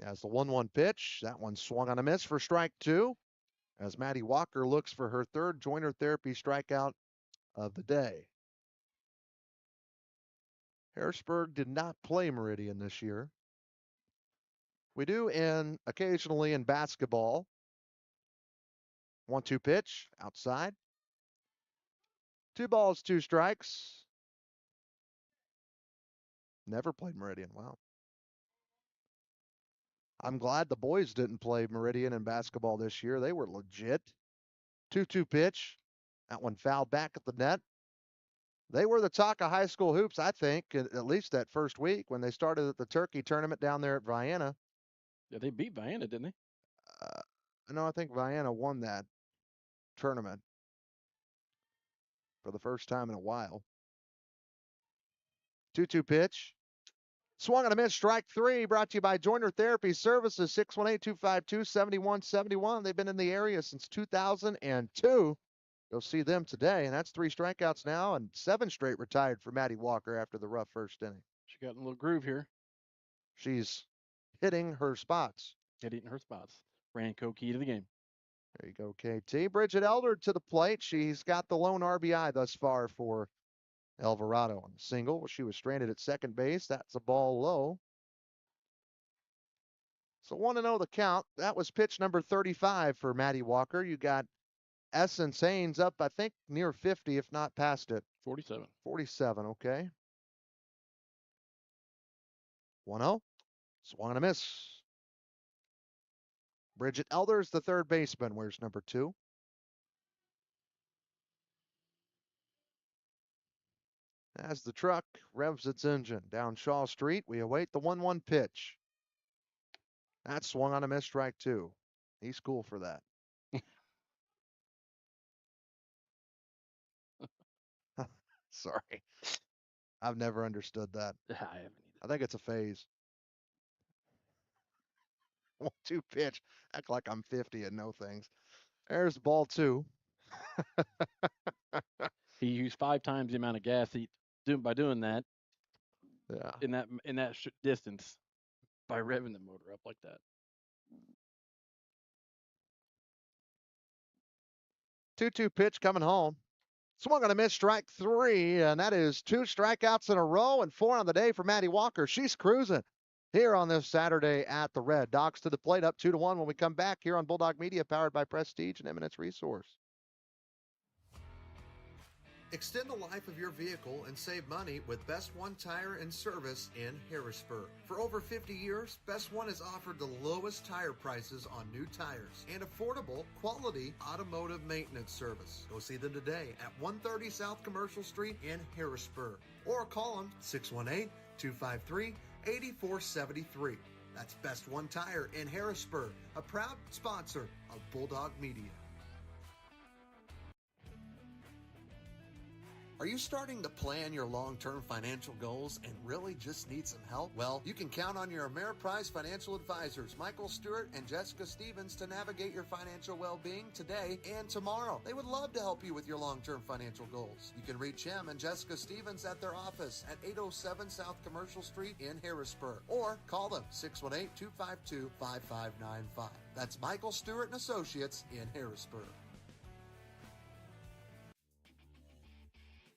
As the 1-1 pitch, that one swung on a miss for strike 2 as Maddie Walker looks for her 3rd joiner therapy strikeout of the day. Harrisburg did not play Meridian this year. We do occasionally in basketball. 1-2 pitch, outside. 2 balls, 2 strikes. Never played Meridian. Wow. I'm glad the boys didn't play Meridian in basketball this year. They were legit. 2-2 pitch. That one fouled back at the net. They were the talk of high school hoops, I think, at least that first week when they started at the Turkey tournament down there at Vienna. Yeah, they beat Vienna, didn't they? No, I think Vienna won that tournament for the first time in a while. 2-2 pitch. Swung on a miss, strike 3, brought to you by Joiner Therapy Services, 618-252-7171. They've been in the area since 2002. You'll see them today, and that's 3 strikeouts now and 7 straight retired for Maddie Walker after the rough first inning. She got in a little groove here. She's hitting her spots. Hitting her spots. Ranco key to the game. There you go, KT. Bridget Elder to the plate. She's got the lone RBI thus far for Elverado on the single. She was stranded at second base. That's a ball low. So 1-0 the count. That was pitch number 35 for Maddie Walker. You got Essence Haynes up, I think, near 50, if not past it. 47. 47, okay. 1-0. Swung and a miss. Bridget Elder's the third baseman. Where's number 2? As the truck revs its engine down Shaw Street, we await the 1-1 pitch. That swung on a miss, strike 2. He's cool for that. Sorry. I've never understood that. I haven't either. I think it's a phase. 1-2 pitch. Act like I'm 50 and know things. There's ball 2. He used 5 times the amount of gas by doing that. Yeah. In that distance by revving the motor up like that. 2-2 pitch coming home. Swung on a miss, strike 3, and that is 2 strikeouts in a row and 4 on the day for Maddie Walker. She's cruising here on this Saturday at the Red. Dogs to the plate, up 2-1 when we come back here on Bulldog Media, powered by Prestige and Eminence Resource. Extend the life of your vehicle and save money with Best One Tire and Service in Harrisburg. For over 50 years, Best One has offered the lowest tire prices on new tires and affordable, quality automotive maintenance service. Go see them today at 130 South Commercial Street in Harrisburg or call them 618-253-8473. That's Best One Tire in Harrisburg, a proud sponsor of Bulldog Media. Are you starting to plan your long-term financial goals and really just need some help? Well, you can count on your Ameriprise financial advisors, Michael Stewart and Jessica Stevens, to navigate your financial well-being today and tomorrow. They would love to help you with your long-term financial goals. You can reach him and Jessica Stevens at their office at 807 South Commercial Street in Harrisburg, or call them 618-252-5595. That's Michael Stewart and Associates in Harrisburg.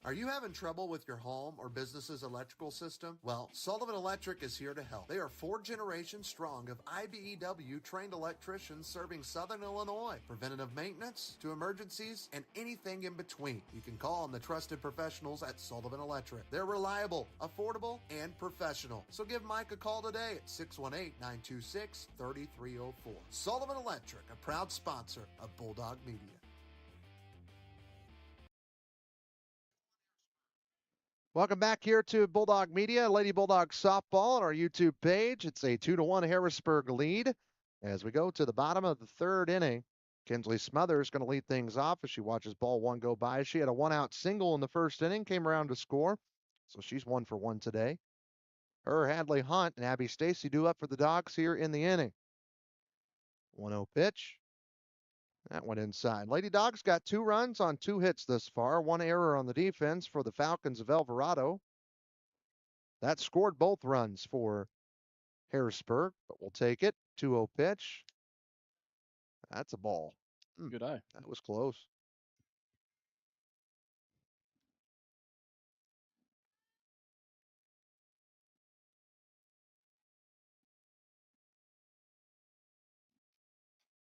Are you having trouble with your home or business's electrical system? Well, Sullivan Electric is here to help. They are 4 generations strong of IBEW trained electricians serving Southern Illinois. Preventative maintenance to emergencies and anything in between. You can call on the trusted professionals at Sullivan Electric. They're reliable, affordable, and professional. So give Mike a call today at 618-926-3304. Sullivan Electric, a proud sponsor of Bulldog Media. Welcome back here to Bulldog Media, Lady Bulldog softball on our YouTube page. It's a 2-1 Harrisburg lead as we go to the bottom of the third inning. Kinsley Smothers going to lead things off as she watches ball 1 go by. She had a 1-out single in the first inning, came around to score, so she's 1 for 1 today. Her, Hadley Hunt, and Abby Stacy due up for the Dogs here in the inning. 1-0 pitch. That went inside. Lady Dogs got 2 runs on 2 hits thus far. 1 error on the defense for the Falcons of Elverado. That scored both runs for Harrisburg, but we'll take it. 2-0 pitch. That's a ball. Good eye. That was close.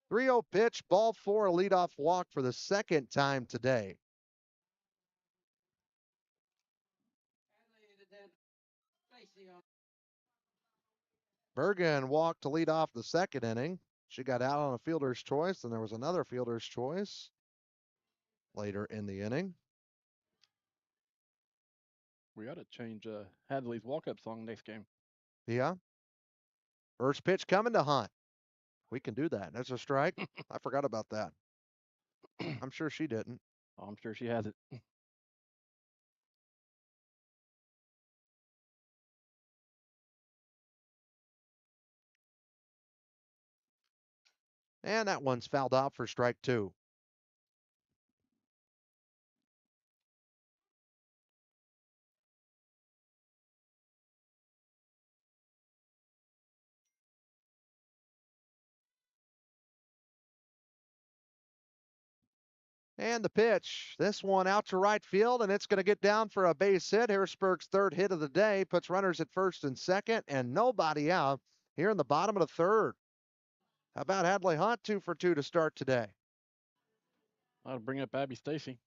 Three-0 pitch, ball 4, a leadoff walk for the second time today. Bergen walked to lead off the second inning. She got out on a fielder's choice, and there was another fielder's choice later in the inning. We ought to change Hadley's walk-up song next game. Yeah. First pitch coming to Hunt. We can do that. That's a strike. I forgot about that. I'm sure she didn't. Oh, I'm sure she has it. And that one's fouled out for strike 2. And the pitch. This one out to right field, and it's going to get down for a base hit. Harrisburg's third hit of the day puts runners at first and second, and nobody out here in the bottom of the third. How about Hadley Hunt, 2 for 2 to start today? I'll bring up Abby Stacy.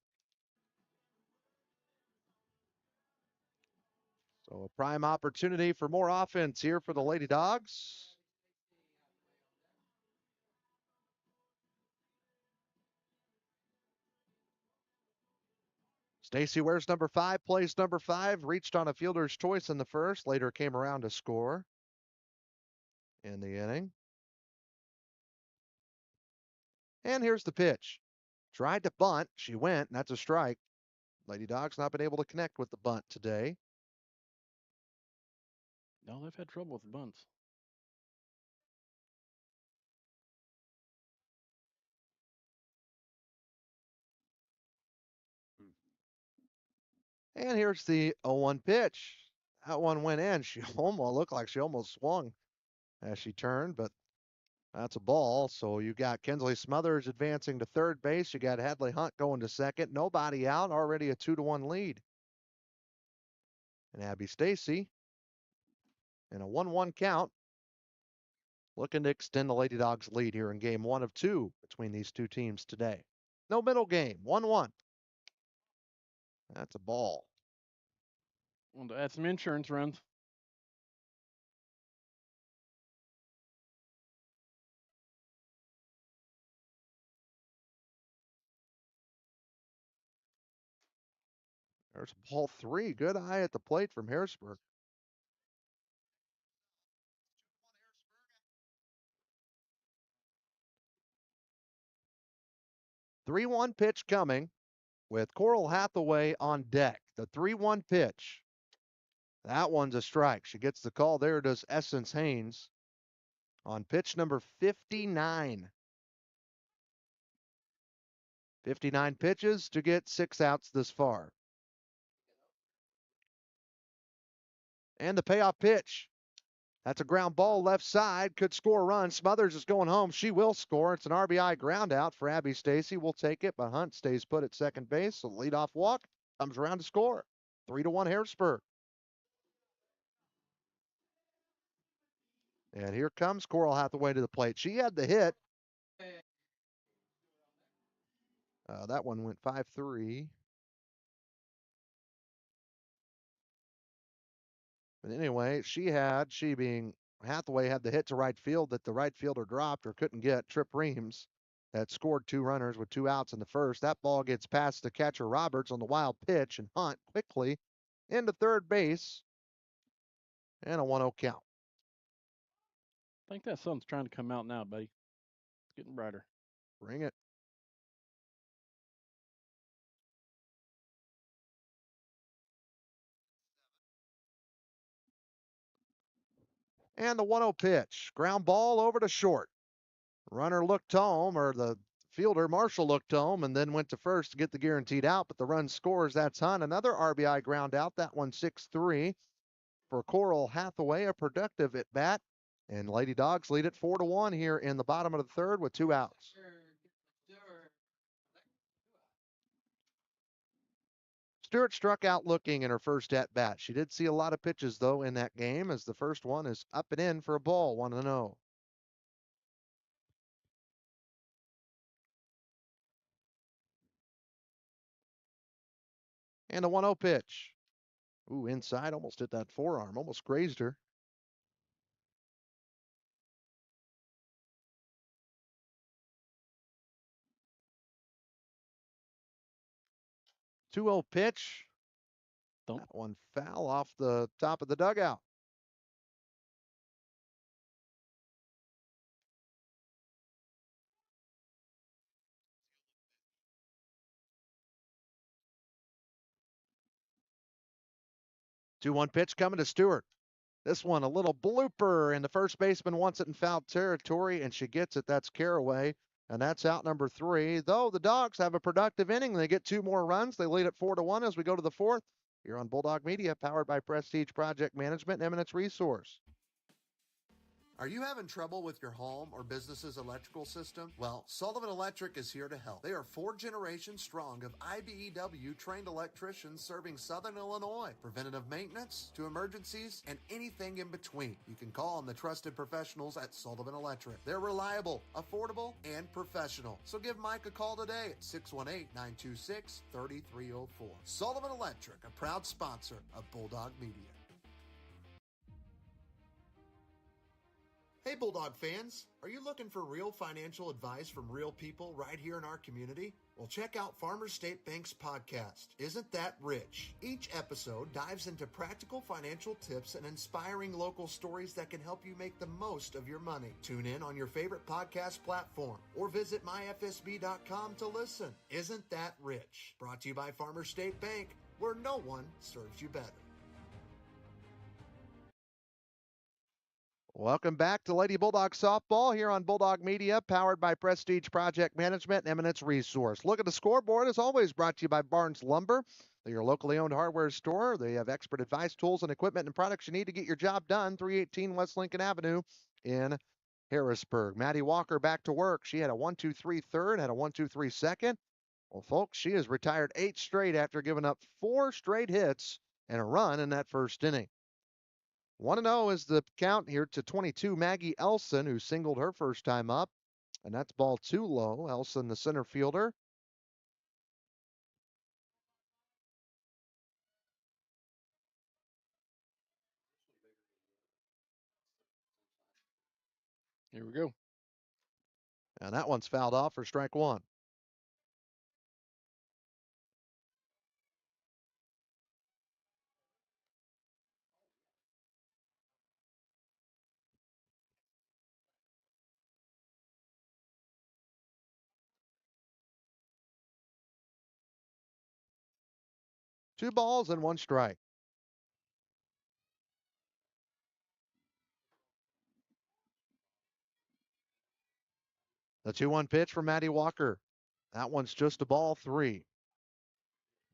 So a prime opportunity for more offense here for the Lady Dogs. Stacy wears number 5, plays number 5, reached on a fielder's choice in the first, later came around to score in the inning. And here's the pitch. Tried to bunt. She went, and that's a strike. Lady Dogs not been able to connect with the bunt today. No, they've had trouble with bunts. And here's the 0-1 pitch. That one went in. She almost looked like she almost swung as she turned, but that's a ball. So you got Kinsley Smothers advancing to third base. You got Hadley Hunt going to second. Nobody out. Already a 2-1 lead. And Abby Stacy in a 1-1 count, looking to extend the Lady Dogs lead here in game 1 of 2 between these two teams today. No middle game. 1-1. That's a ball. Want to add some insurance runs. There's ball 3. Good eye at the plate from Harrisburg. Three-one pitch coming with Coral Hathaway on deck. The 3-1 pitch. That one's a strike. She gets the call there, does Essence Haynes on pitch number 59. 59 pitches to get 6 outs this far. And the payoff pitch. That's a ground ball left side. Could score a run. Smothers is going home. She will score. It's an RBI ground out for Abby Stacy. We'll take it, but Hunt stays put at second base. So leadoff walk comes around to score. 3-1 Harrisburg. And here comes Coral Hathaway to the plate. She had the hit. That one went 5-3. But anyway, she being Hathaway had the hit to right field that the right fielder dropped or couldn't get. Trip Reams that scored 2 runners with 2 outs in the first. That ball gets past the catcher Roberts on the wild pitch, and Hunt quickly into third base and a 1-0 count. I think that sun's trying to come out now, buddy. It's getting brighter. Bring it. And the 1-0 pitch. Ground ball over to short. Runner looked home, or the fielder, Marshall, looked home and then went to first to get the guaranteed out, but the run scores. That's Hunt. Another RBI ground out. That one 6-3 for Coral Hathaway. A productive at bat. And Lady Dogs lead it 4-1 here in the bottom of the third with 2 outs. Stewart struck out looking in her first at bat. She did see a lot of pitches, though, in that game, as the first one is up and in for a ball, 1-0. And a 1-0 pitch. Ooh, inside, almost hit that forearm, almost grazed her. 2-0 pitch. That one foul off the top of the dugout. Two-one pitch coming to Stewart. This one a little blooper, and the first baseman wants it in foul territory, and she gets it. That's Caraway, and that's out number 3. Though the Dogs have a productive inning, they get 2 more runs. They lead it 4-1 as we go to the 4th. Here on Bulldog Media, powered by Prestige Project Management and Eminence Resource. Are you having trouble with your home or business's electrical system? Well, Sullivan Electric is here to help. They are 4 generations strong of IBEW trained electricians serving Southern Illinois. Preventative maintenance to emergencies and anything in between. You can call on the trusted professionals at Sullivan Electric. They're reliable, affordable, and professional. So give Mike a call today at 618-926-3304. Sullivan Electric, a proud sponsor of Bulldog Media. Hey Bulldog fans, are you looking for real financial advice from real people right here in our community? Well, check out Farmers State Bank's podcast, Isn't That Rich? Each episode dives into practical financial tips and inspiring local stories that can help you make the most of your money. Tune in on your favorite podcast platform or visit myfsb.com to listen. Isn't That Rich? Brought to you by Farmers State Bank, where no one serves you better. Welcome back to Lady Bulldog Softball here on Bulldog Media, powered by Prestige Project Management and Eminence Resource. Look at the scoreboard, as always, brought to you by Barnes Lumber. They're your locally owned hardware store. They have expert advice, tools, and equipment and products you need to get your job done. 318 West Lincoln Avenue in Harrisburg. Maddie Walker back to work. She had a 1-2-3 third, had a 1-2-3 second. Well, folks, she has retired 8 straight after giving up 4 straight hits and a run in that first inning. 1-0 is the count here to 22, Maggie Elson, who singled her first time up. And that's ball 2 low. Elson, the center fielder. Here we go. And that one's fouled off for strike 1. Two balls and 1 strike. The 2-1 pitch from Maddie Walker. That one's just a ball 3.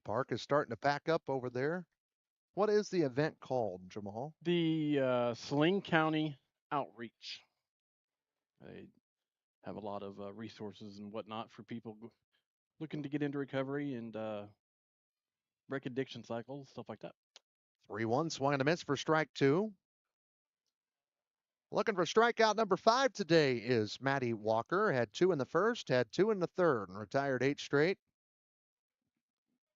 Park is starting to pack up over there. What is the event called, Jamal? The Saline County Outreach. They have a lot of resources and whatnot for people looking to get into recovery and break addiction cycles, stuff like that. 3-1, swung and a miss for strike 2. Looking for strikeout number 5 today is Maddie Walker. Had 2 in the first, had 2 in the third, and retired 8 straight.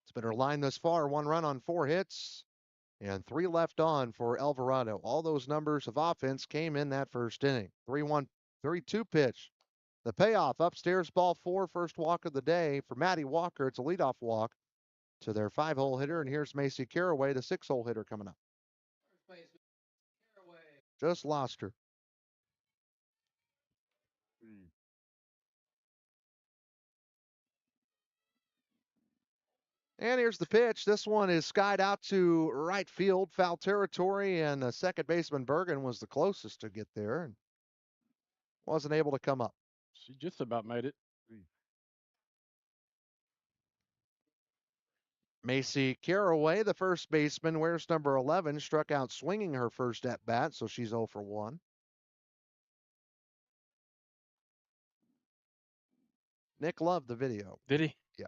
It's been her line thus far. 1 run on 4 hits, and 3 left on for Elverado. All those numbers of offense came in that first inning. 3-1, 3-2 pitch. The payoff, upstairs, ball 4, first walk of the day for Maddie Walker. It's a leadoff walk to their 5-hole hitter, and here's Macy Caraway, the 6-hole hitter, coming up. Just lost her. And here's the pitch. This one is skied out to right field, foul territory, and second baseman Bergen was the closest to get there and wasn't able to come up. She just about made it. Macy Caraway, the first baseman, wears number 11, struck out swinging her first at bat, so she's 0 for 1. Nick loved the video. Did he? Yeah.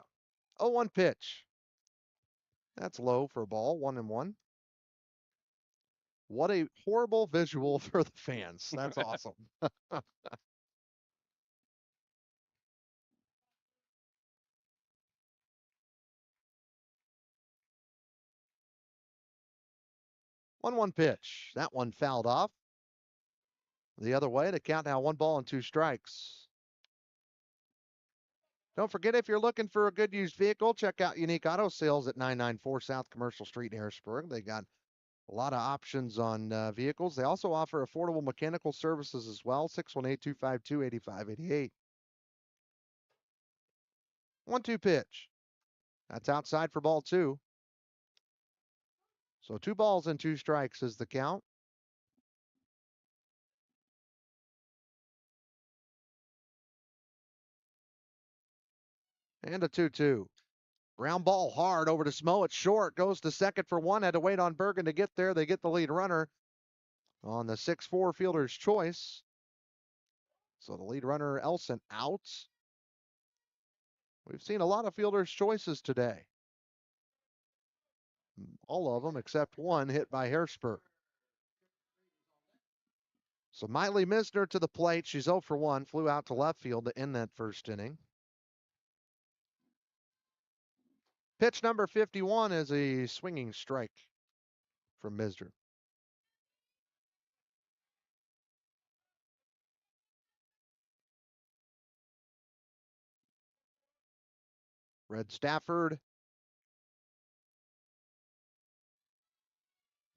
0-1 pitch. That's low for a ball, 1-1. What a horrible visual for the fans. That's awesome. 1-1 pitch. That one fouled off. The other way, the count now 1 ball and 2 strikes. Don't forget, if you're looking for a good used vehicle, check out Unique Auto Sales at 994 South Commercial Street in Harrisburg. They got a lot of options on vehicles. They also offer affordable mechanical services as well. 618-252-8588. 1-2 pitch. That's outside for ball 2. So 2 balls and 2 strikes is the count. And a 2-2. Ground ball hard over to Smo. It's short. Goes to second for 1. Had to wait on Bergen to get there. They get the lead runner. on the 6-4 fielder's choice. So the lead runner, Elson, out. We've seen a lot of fielder's choices today. All of them except one hit by Harrisburg. So Miley Misner to the plate. She's 0 for 1. Flew out to left field to end that first inning. Pitch number 51 is a swinging strike from Misner. Red Stafford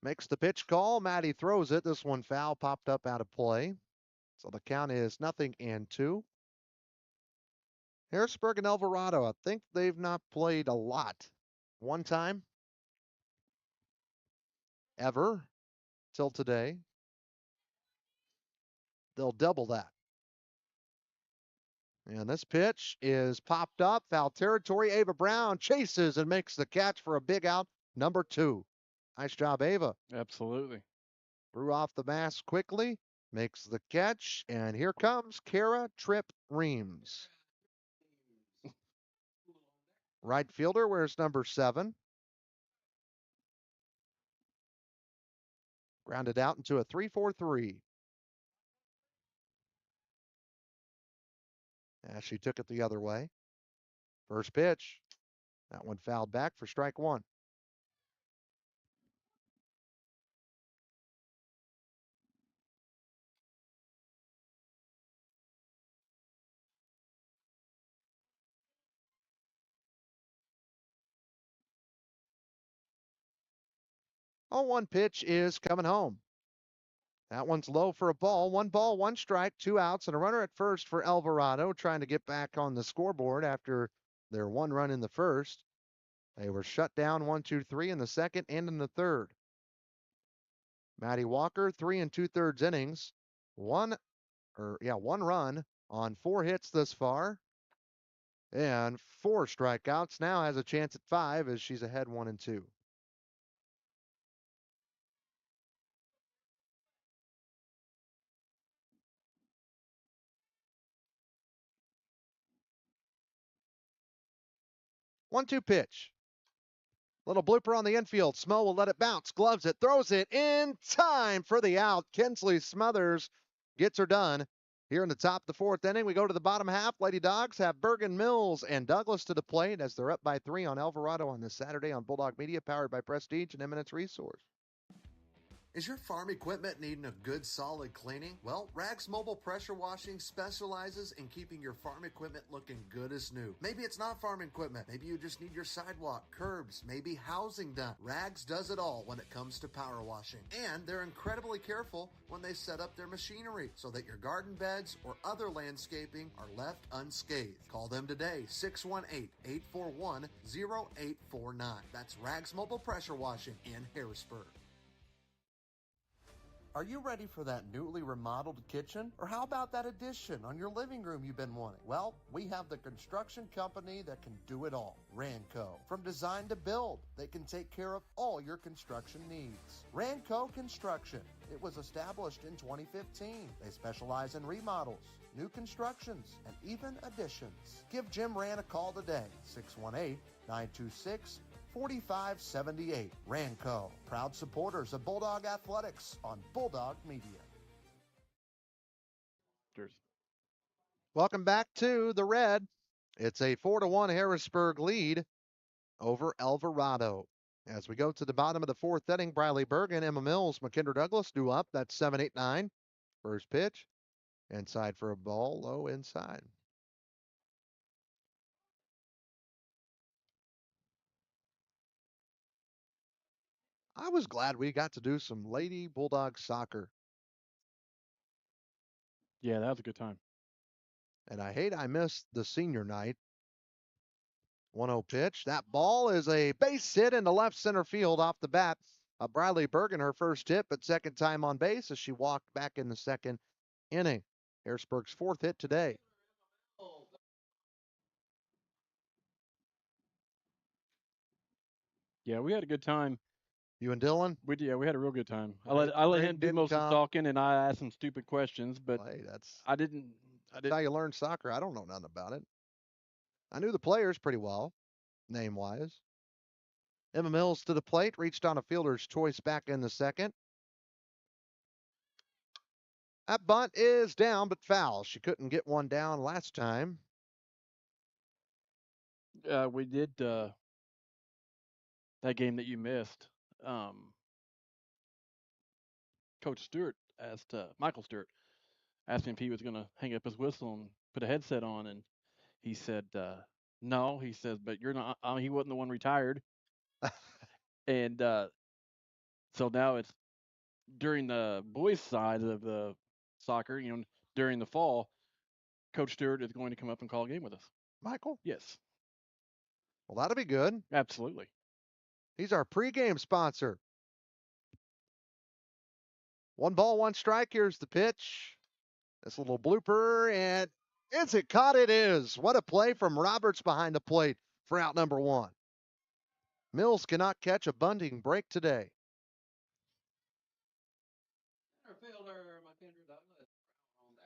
makes the pitch call. Maddie throws it. This one foul, popped up out of play. So the count is 0-2. Harrisburg and Elverado, I think they've not played a lot. One time ever till today. They'll double that. And this pitch is popped up, foul territory. Ava Brown chases and makes the catch for a big out, number 2. Nice job, Ava. Absolutely. Threw off the mask quickly, makes the catch, and here comes Kara Tripp Reams. Right fielder wears number 7. Grounded out into a 3-4-3. As she took it the other way. First pitch. That one fouled back for strike 1. Oh, 1 pitch is coming home. That one's low for a ball. 1 ball, 1 strike, 2 outs, and a runner at first for Elverado, trying to get back on the scoreboard after their 1 run in the first. They were shut down 1, 2, 3 in the second and in the third. Maddie Walker, 3 2/3 innings, 1 run on 4 hits thus far, and 4 strikeouts. Now has a chance at 5 as she's ahead 1-2. One-two pitch. Little blooper on the infield. Smo will let it bounce. Gloves it. Throws it in time for the out. Kinsley Smothers gets her done. Here in the top of the 4th inning, we go to the bottom half. Lady Dogs have Bergen, Mills, and Douglas to the plate as they're up by 3 on Elverado on this Saturday on Bulldog Media, powered by Prestige and Eminence Resource. Is your farm equipment needing a good solid cleaning? Well, Rags Mobile Pressure Washing specializes in keeping your farm equipment looking good as new. Maybe it's not farm equipment. Maybe you just need your sidewalk, curbs, maybe housing done. Rags does it all when it comes to power washing. And they're incredibly careful when they set up their machinery so that your garden beds or other landscaping are left unscathed. Call them today, 618-841-0849. That's Rags Mobile Pressure Washing in Harrisburg. Are you ready for that newly remodeled kitchen? Or how about that addition on your living room you've been wanting? Well, we have the construction company that can do it all. Ranco. From design to build, they can take care of all your construction needs. Ranco Construction. It was established in 2015. They specialize in remodels, new constructions, and even additions. Give Jim Rand a call today, 618-926-4578. Ranco, proud supporters of Bulldog Athletics on Bulldog Media. Cheers. Welcome back to the Red. It's a 4-1 Harrisburg lead over Elverado. As we go to the bottom of the 4th inning, Briley Bergen, Emma Mills, McKendra Douglas due up. That's 7-8-9. First pitch. Inside for a ball, low inside. I was glad we got to do some Lady Bulldog soccer. Yeah, that was a good time. And I missed the senior night. 1-0 pitch. That ball is a base hit into left center field off the bat. Briley Bergen, her first hit, but second time on base as she walked back in the second inning. Harrisburg's 4th hit today. Yeah, we had a good time. You and Dylan? We had a real good time. Greg, I let Greg him do didn't most of the come. talking, and I asked some stupid questions, but Well, hey, that's I didn't. I how didn't. you learn soccer. I don't know nothing about it. I knew the players pretty well, name-wise. Emma Mills to the plate, reached on a fielder's choice back in the second. That bunt is down, but foul. She couldn't get one down last time. We did that game that you missed. Coach Stewart asked Michael Stewart asked him if he was going to hang up his whistle and put a headset on, and he said no. He says, but you're not. He wasn't the one retired, and so now it's during the boys' side of the soccer. During the fall, Coach Stewart is going to come up and call a game with us. Michael? Yes, Well, that'll be good. absolutely. He's our pregame sponsor. 1 ball, 1 strike. Here's the pitch. This little blooper, and is it caught? It is. What a play from Roberts behind the plate for out number 1. Mills cannot catch a bunting break today.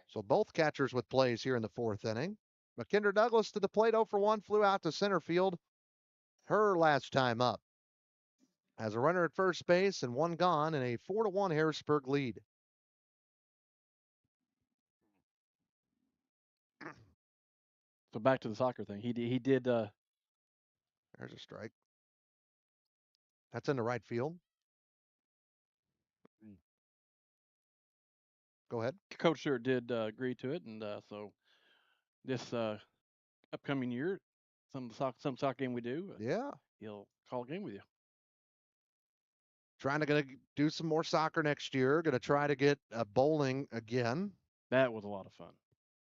So both catchers with plays here in the 4th inning. McKendra Douglas to the plate, 0 for 1, flew out to center field. Her last time up. Has a runner at first base and 1 gone in a 4-1 Harrisburg lead. So back to the soccer thing. He did. There's a strike. That's in the right field. Go ahead. Coach Stewart did agree to it, and so this upcoming year, some soccer game we do, Yeah. he'll call a game with you. Trying to do some more soccer next year. Going to try to get bowling again. That was a lot of fun.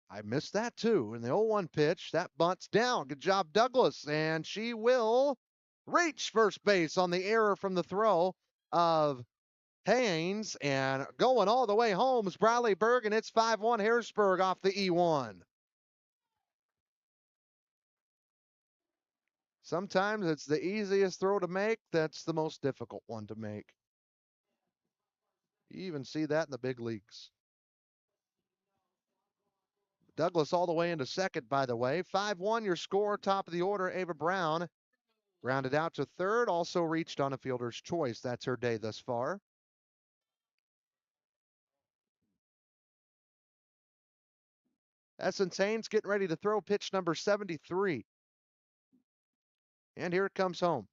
I missed that too. In the 0-1 pitch, that bunt's down. Good job, Douglas. And she will reach first base on the error from the throw of Haynes. And going all the way home is Bradley Berg, and it's 5-1 Harrisburg off the E1. Sometimes it's the easiest throw to make. That's the most difficult one to make. You even see that in the big leagues. Douglas all the way into second, by the way. 5-1, your score, top of the order, Ava Brown. Grounded out to third, also reached on a fielder's choice. That's her day thus far. Essence Haynes getting ready to throw pitch number 73. And here it comes home.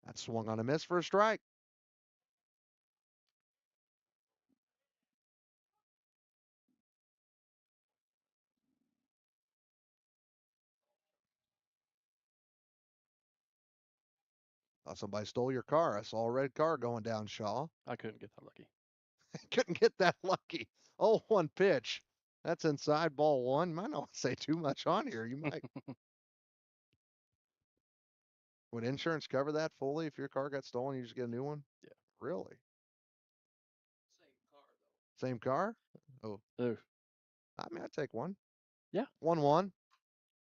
That swung on a miss for a strike. Thought somebody stole your car. I saw a red car going down Shaw. I couldn't get that lucky. Couldn't get that lucky. 0-1 pitch. That's inside ball 1. Might not say too much on here. You might. Would insurance cover that fully if your car got stolen? You just get a new one? Yeah. Really? Same car? Oh. Ooh. I mean, I'd take one. Yeah. 1-1.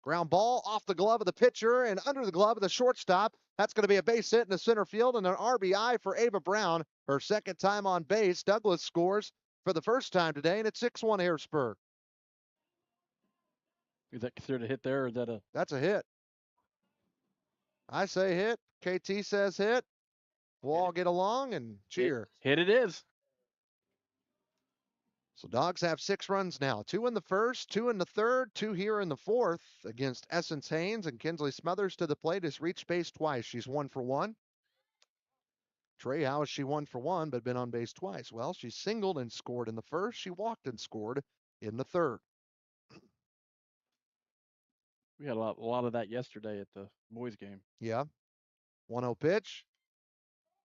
Ground ball off the glove of the pitcher and under the glove of the shortstop. That's going to be a base hit in the center field and an RBI for Ava Brown. Her second time on base. Douglas scores for the first time today, and it's 6-1 Harrisburg. Is that considered a hit there, or is that a? That's a hit. I say hit. KT says hit. We'll all get along and cheer. Hit it is. So Dogs have 6 runs now. 2 in the first, 2 in the third, 2 here in the fourth against Essence Haynes, and Kinsley Smothers to the plate has reached base twice. She's 1 for 1. Trey, how is she 1 for 1 but been on base twice? Well, she singled and scored in the first. She walked and scored in the third. We had a lot of that yesterday at the boys' game. Yeah. 1-0 pitch.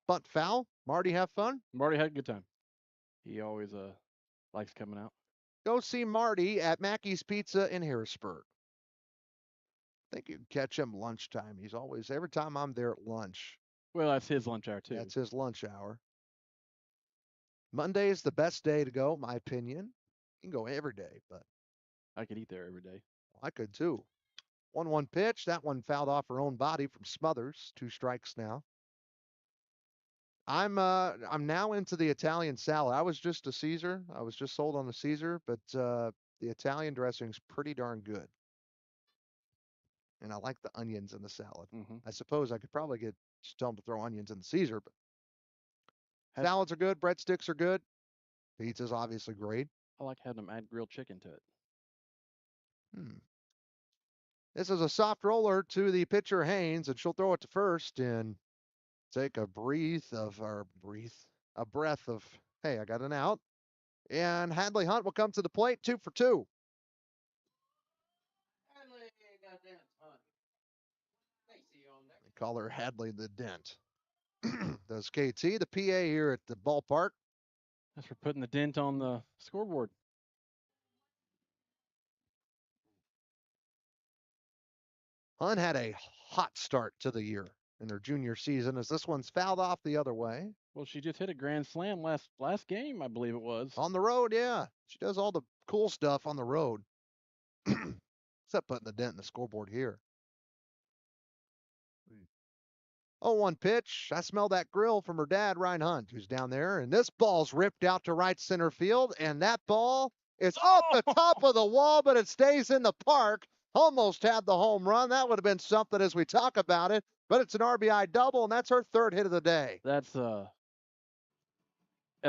Bunt foul. Marty have fun? Marty had a good time. He always likes coming out. Go see Marty at Mackey's Pizza in Harrisburg. I think you can catch him lunchtime. He's always, every time I'm there at lunch. Well, that's his lunch hour, too. That's his lunch hour. Monday is the best day to go, my opinion. You can go every day, but I could eat there every day. I could too. 1-1 pitch. That one fouled off her own body from Smothers. 2 strikes now. I'm now into the Italian salad. I was just a Caesar. I was just sold on the Caesar, but the Italian dressing's pretty darn good. And I like the onions in the salad. Mm-hmm. I suppose I could probably just tell them to throw onions in the Caesar, but Had, salads are good, breadsticks are good. Pizza's obviously great. I like having them add grilled chicken to it. Hmm. This is a soft roller to the pitcher Haynes, and she'll throw it to first and take a breath of, hey, I got an out. And Hadley Hunt will come to the plate, 2 for 2. They call her Hadley the Dent. Does KT, the PA here at the ballpark. That's for putting the dent on the scoreboard. Hunt had a hot start to the year in her junior season as this one's fouled off the other way. Well, she just hit a grand slam last game, I believe it was. On the road, yeah. She does all the cool stuff on the road. Except putting the dent in the scoreboard here. 0-1 pitch. I smell that grill from her dad, Ryan Hunt, who's down there. And this ball's ripped out to right center field. And that ball is off the top of the wall, but it stays in the park. Almost had the home run. That would have been something as we talk about it. But it's an RBI double, and that's her third hit of the day. That's that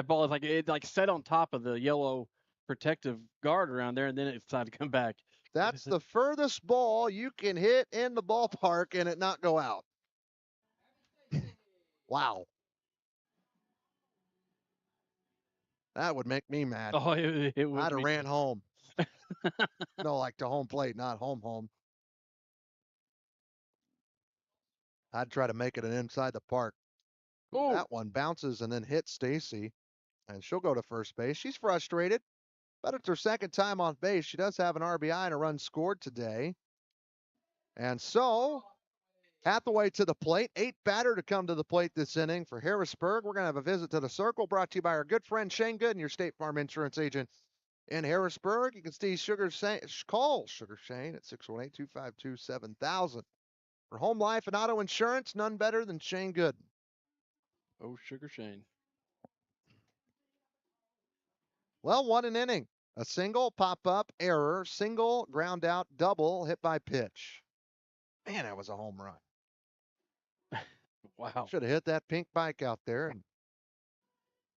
ball is like set on top of the yellow protective guard around there, and then it decided to come back. That's the furthest ball you can hit in the ballpark and it not go out. Wow. That would make me mad. Oh, it would. I'd have ran home. No, like to home plate, not home. I'd try to make it an inside the park. Ooh. That one bounces and then hits Stacy, and she'll go to first base. She's frustrated, but it's her second time on base. She does have an RBI and a run scored today. And so Hathaway to the plate. 8 batter to come to the plate this inning for Harrisburg. We're going to have a visit to the circle brought to you by our good friend Shane Gooden, your State Farm insurance agent in Harrisburg. You can call Sugar Shane at 618-252-7000. For home life and auto insurance, none better than Shane Gooden. Oh, Sugar Shane. Well, what an inning. A single, pop-up, error, single, ground out, double, hit by pitch. Man, that was a home run. Wow. Should have hit that pink bike out there. And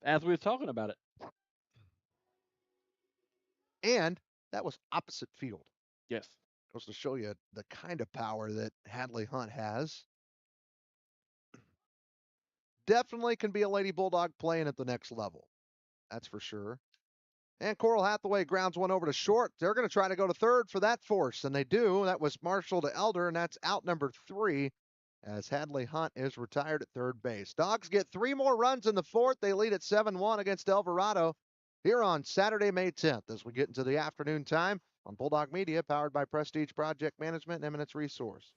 as we were talking about it. And that was opposite field. Yes. Goes to show you the kind of power that Hadley Hunt has. Definitely can be a Lady Bulldog playing at the next level. That's for sure. And Coral Hathaway grounds one over to short. They're going to try to go to third for that force, and they do. That was Marshall to Elder, and that's out number 3 as Hadley Hunt is retired at third base. Dogs get 3 more runs in the fourth. They lead at 7-1 against Elverado here on Saturday, May 10th as we get into the afternoon time on Bulldog Media, powered by Prestige Project Management and Eminence Resource.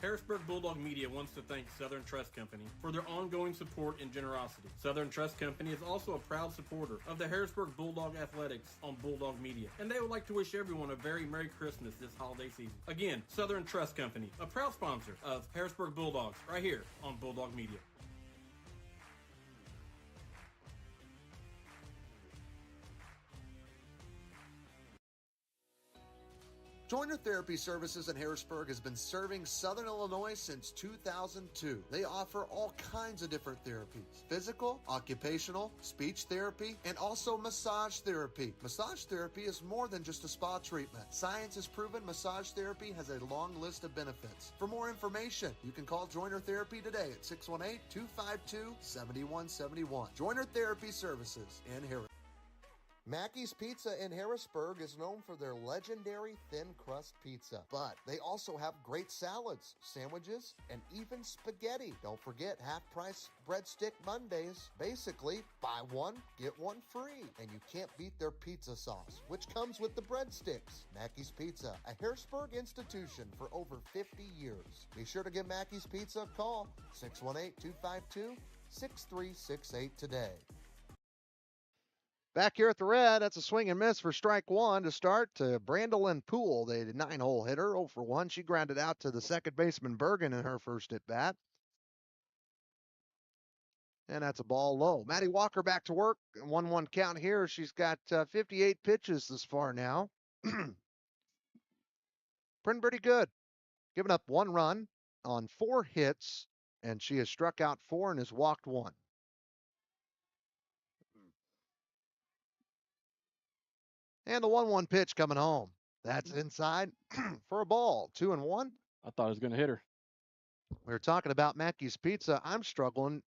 Harrisburg Bulldog Media wants to thank Southern Trust Company for their ongoing support and generosity. Southern Trust Company is also a proud supporter of the Harrisburg Bulldog Athletics on Bulldog Media, and they would like to wish everyone a very Merry Christmas this holiday season. Again, Southern Trust Company, a proud sponsor of Harrisburg Bulldogs, right here on Bulldog Media. Joiner Therapy Services in Harrisburg has been serving Southern Illinois since 2002. They offer all kinds of different therapies: physical, occupational, speech therapy, and also massage therapy. Massage therapy is more than just a spa treatment. Science has proven massage therapy has a long list of benefits. For more information, you can call Joiner Therapy today at 618-252-7171. Joiner Therapy Services in Harrisburg. Mackey's Pizza in Harrisburg is known for their legendary thin crust pizza, but they also have great salads, sandwiches, and even spaghetti. Don't forget half-price breadstick Mondays. Basically, buy one, get one free. And you can't beat their pizza sauce, which comes with the breadsticks. Mackey's Pizza, a Harrisburg institution for over 50 years. Be sure to give Mackey's Pizza a call, 618-252-6368 today. Back here at the red, that's a swing and miss for strike one to start to Brandolyn Poole, the 9-hole hitter, 0 for 1. She grounded out to the second baseman Bergen in her first at bat. And that's a ball low. Maddie Walker back to work. 1-1 count here. She's got 58 pitches this far now. Pretty good. Giving up 1 run on 4 hits, and she has struck out 4 and has walked 1. And the 1-1 pitch coming home. That's inside for a ball. 2-1. I thought I was going to hit her. We were talking about Mackey's Pizza. I'm struggling.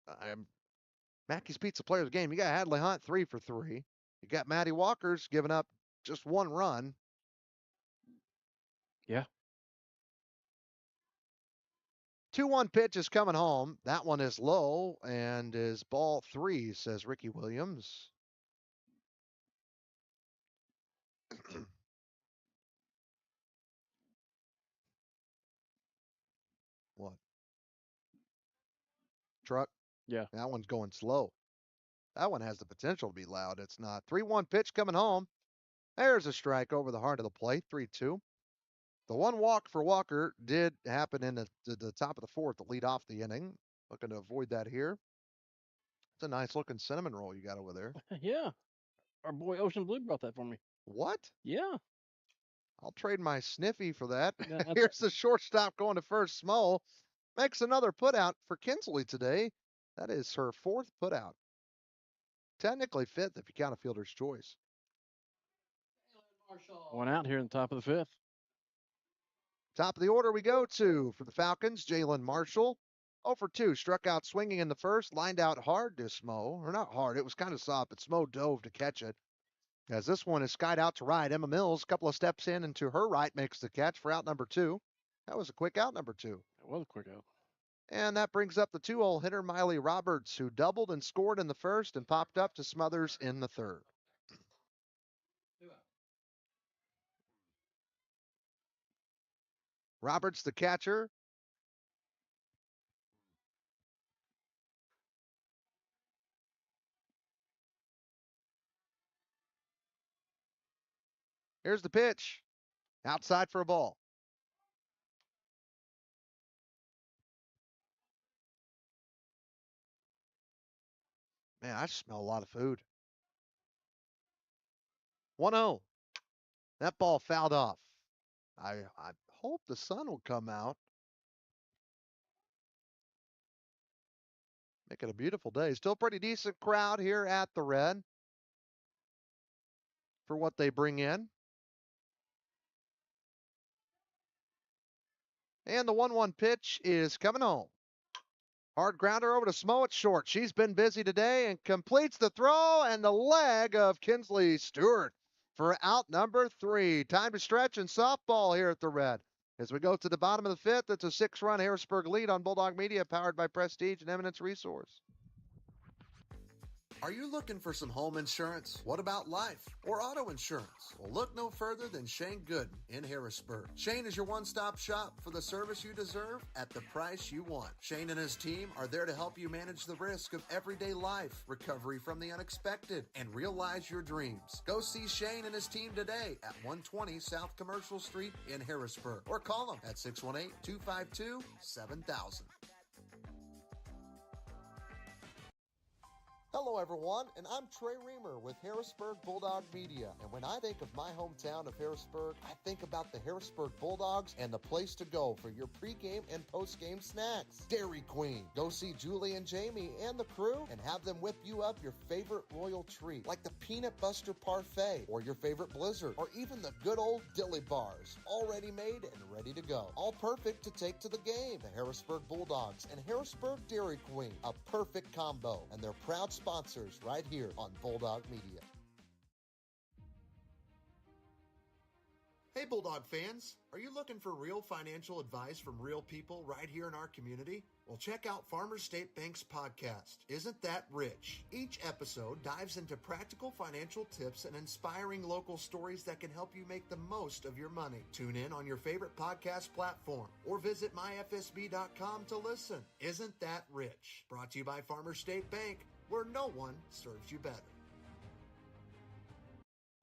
Mackey's Pizza player of the game. You got Hadley Hunt 3 for 3. You got Maddie Walker's giving up just 1 run. Yeah. 2-1 pitch is coming home. That one is low and is ball 3, says Ricky Williams. What? Truck? Yeah. That one's going slow. That one has the potential to be loud. It's not. 3-1 pitch coming home. There's a strike over the heart of the plate. 3-2. The 1 walk for Walker did happen in the top of the 4th to lead off the inning. Looking to avoid that here. It's a nice looking cinnamon roll you got over there. Yeah. Our boy Ocean Blue brought that for me. What? Yeah. I'll trade my Sniffy for that. Yeah, Here's the shortstop going to first. Smo makes another putout for Kinsley today. That is her 4th putout. Technically 5th if you count a fielder's choice. 1 out here in the top of the 5th. Top of the order we go to for the Falcons. Jalen Marshall, 0 for 2. Struck out swinging in the first. Lined out hard to Smo. Or not hard. It was kind of soft, but Smo dove to catch it. As this one is skied out to right. Emma Mills, a couple of steps in and to her right, makes the catch for out number 2. That was a quick out number 2. It was a quick out. And that brings up the 2-hole hitter, Miley Roberts, who doubled and scored in the first and popped up to Smothers in the third. Roberts, the catcher. Here's the pitch. Outside for a ball. Man, I smell a lot of food. 1-0. That ball fouled off. I hope the sun will come out. Make it a beautiful day. Still pretty decent crowd here at the Red for what they bring in. And the 1-1 pitch is coming home. Hard grounder over to Smo at short. She's been busy today and completes the throw and the leg of Kinsley Stewart for out number 3. Time to stretch and softball here at the Red. As we go to the bottom of the 5th, it's a 6-run Harrisburg lead on Bulldog Media, powered by Prestige and Eminence Resource. Are you looking for some home insurance? What about life or auto insurance? Well, look no further than Shane Gooden in Harrisburg. Shane is your one-stop shop for the service you deserve at the price you want. Shane and his team are there to help you manage the risk of everyday life, recovery from the unexpected, and realize your dreams. Go see Shane and his team today at 120 South Commercial Street in Harrisburg, or call them at 618-252-7000. Hello, everyone, and I'm Trey Reamer with Harrisburg Bulldog Media. And when I think of my hometown of Harrisburg, I think about the Harrisburg Bulldogs and the place to go for your pregame and postgame snacks. Dairy Queen. Go see Julie and Jamie and the crew and have them whip you up your favorite royal treat, like the Peanut Buster Parfait or your favorite Blizzard, or even the good old Dilly Bars, already made and ready to go. All perfect to take to the game. The Harrisburg Bulldogs and Harrisburg Dairy Queen, a perfect combo, and they're proud sponsors right here on Bulldog Media. Hey Bulldog fans, are you looking for real financial advice from real people right here in our community? Well, check out Farmers State Bank's podcast, Isn't That Rich? Each episode dives into practical financial tips and inspiring local stories that can help you make the most of your money. Tune in on your favorite podcast platform or visit myfsb.com to listen. Isn't That Rich? Brought to you by Farmers State Bank, where no one serves you better.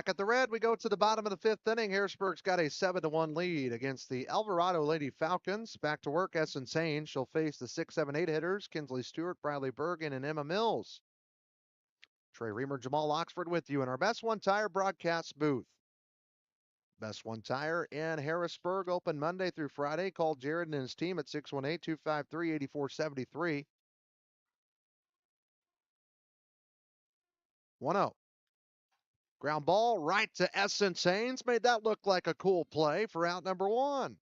At the red, we go to the bottom of the fifth inning. Harrisburg's got a 7-1 lead against the Elverado Lady Falcons. Back to work, Essence Haynes. She'll face the 6, 7, 8 hitters, Kinsley Stewart, Bradley Bergen, and Emma Mills. Trey Reamer, Jamal Oxford with you in our Best One Tire broadcast booth. Best One Tire in Harrisburg, open Monday through Friday. Call Jared and his team at 618-253-8473. 1-0. Ground ball right to Essence Haynes. Made that look like a cool play for out number 1.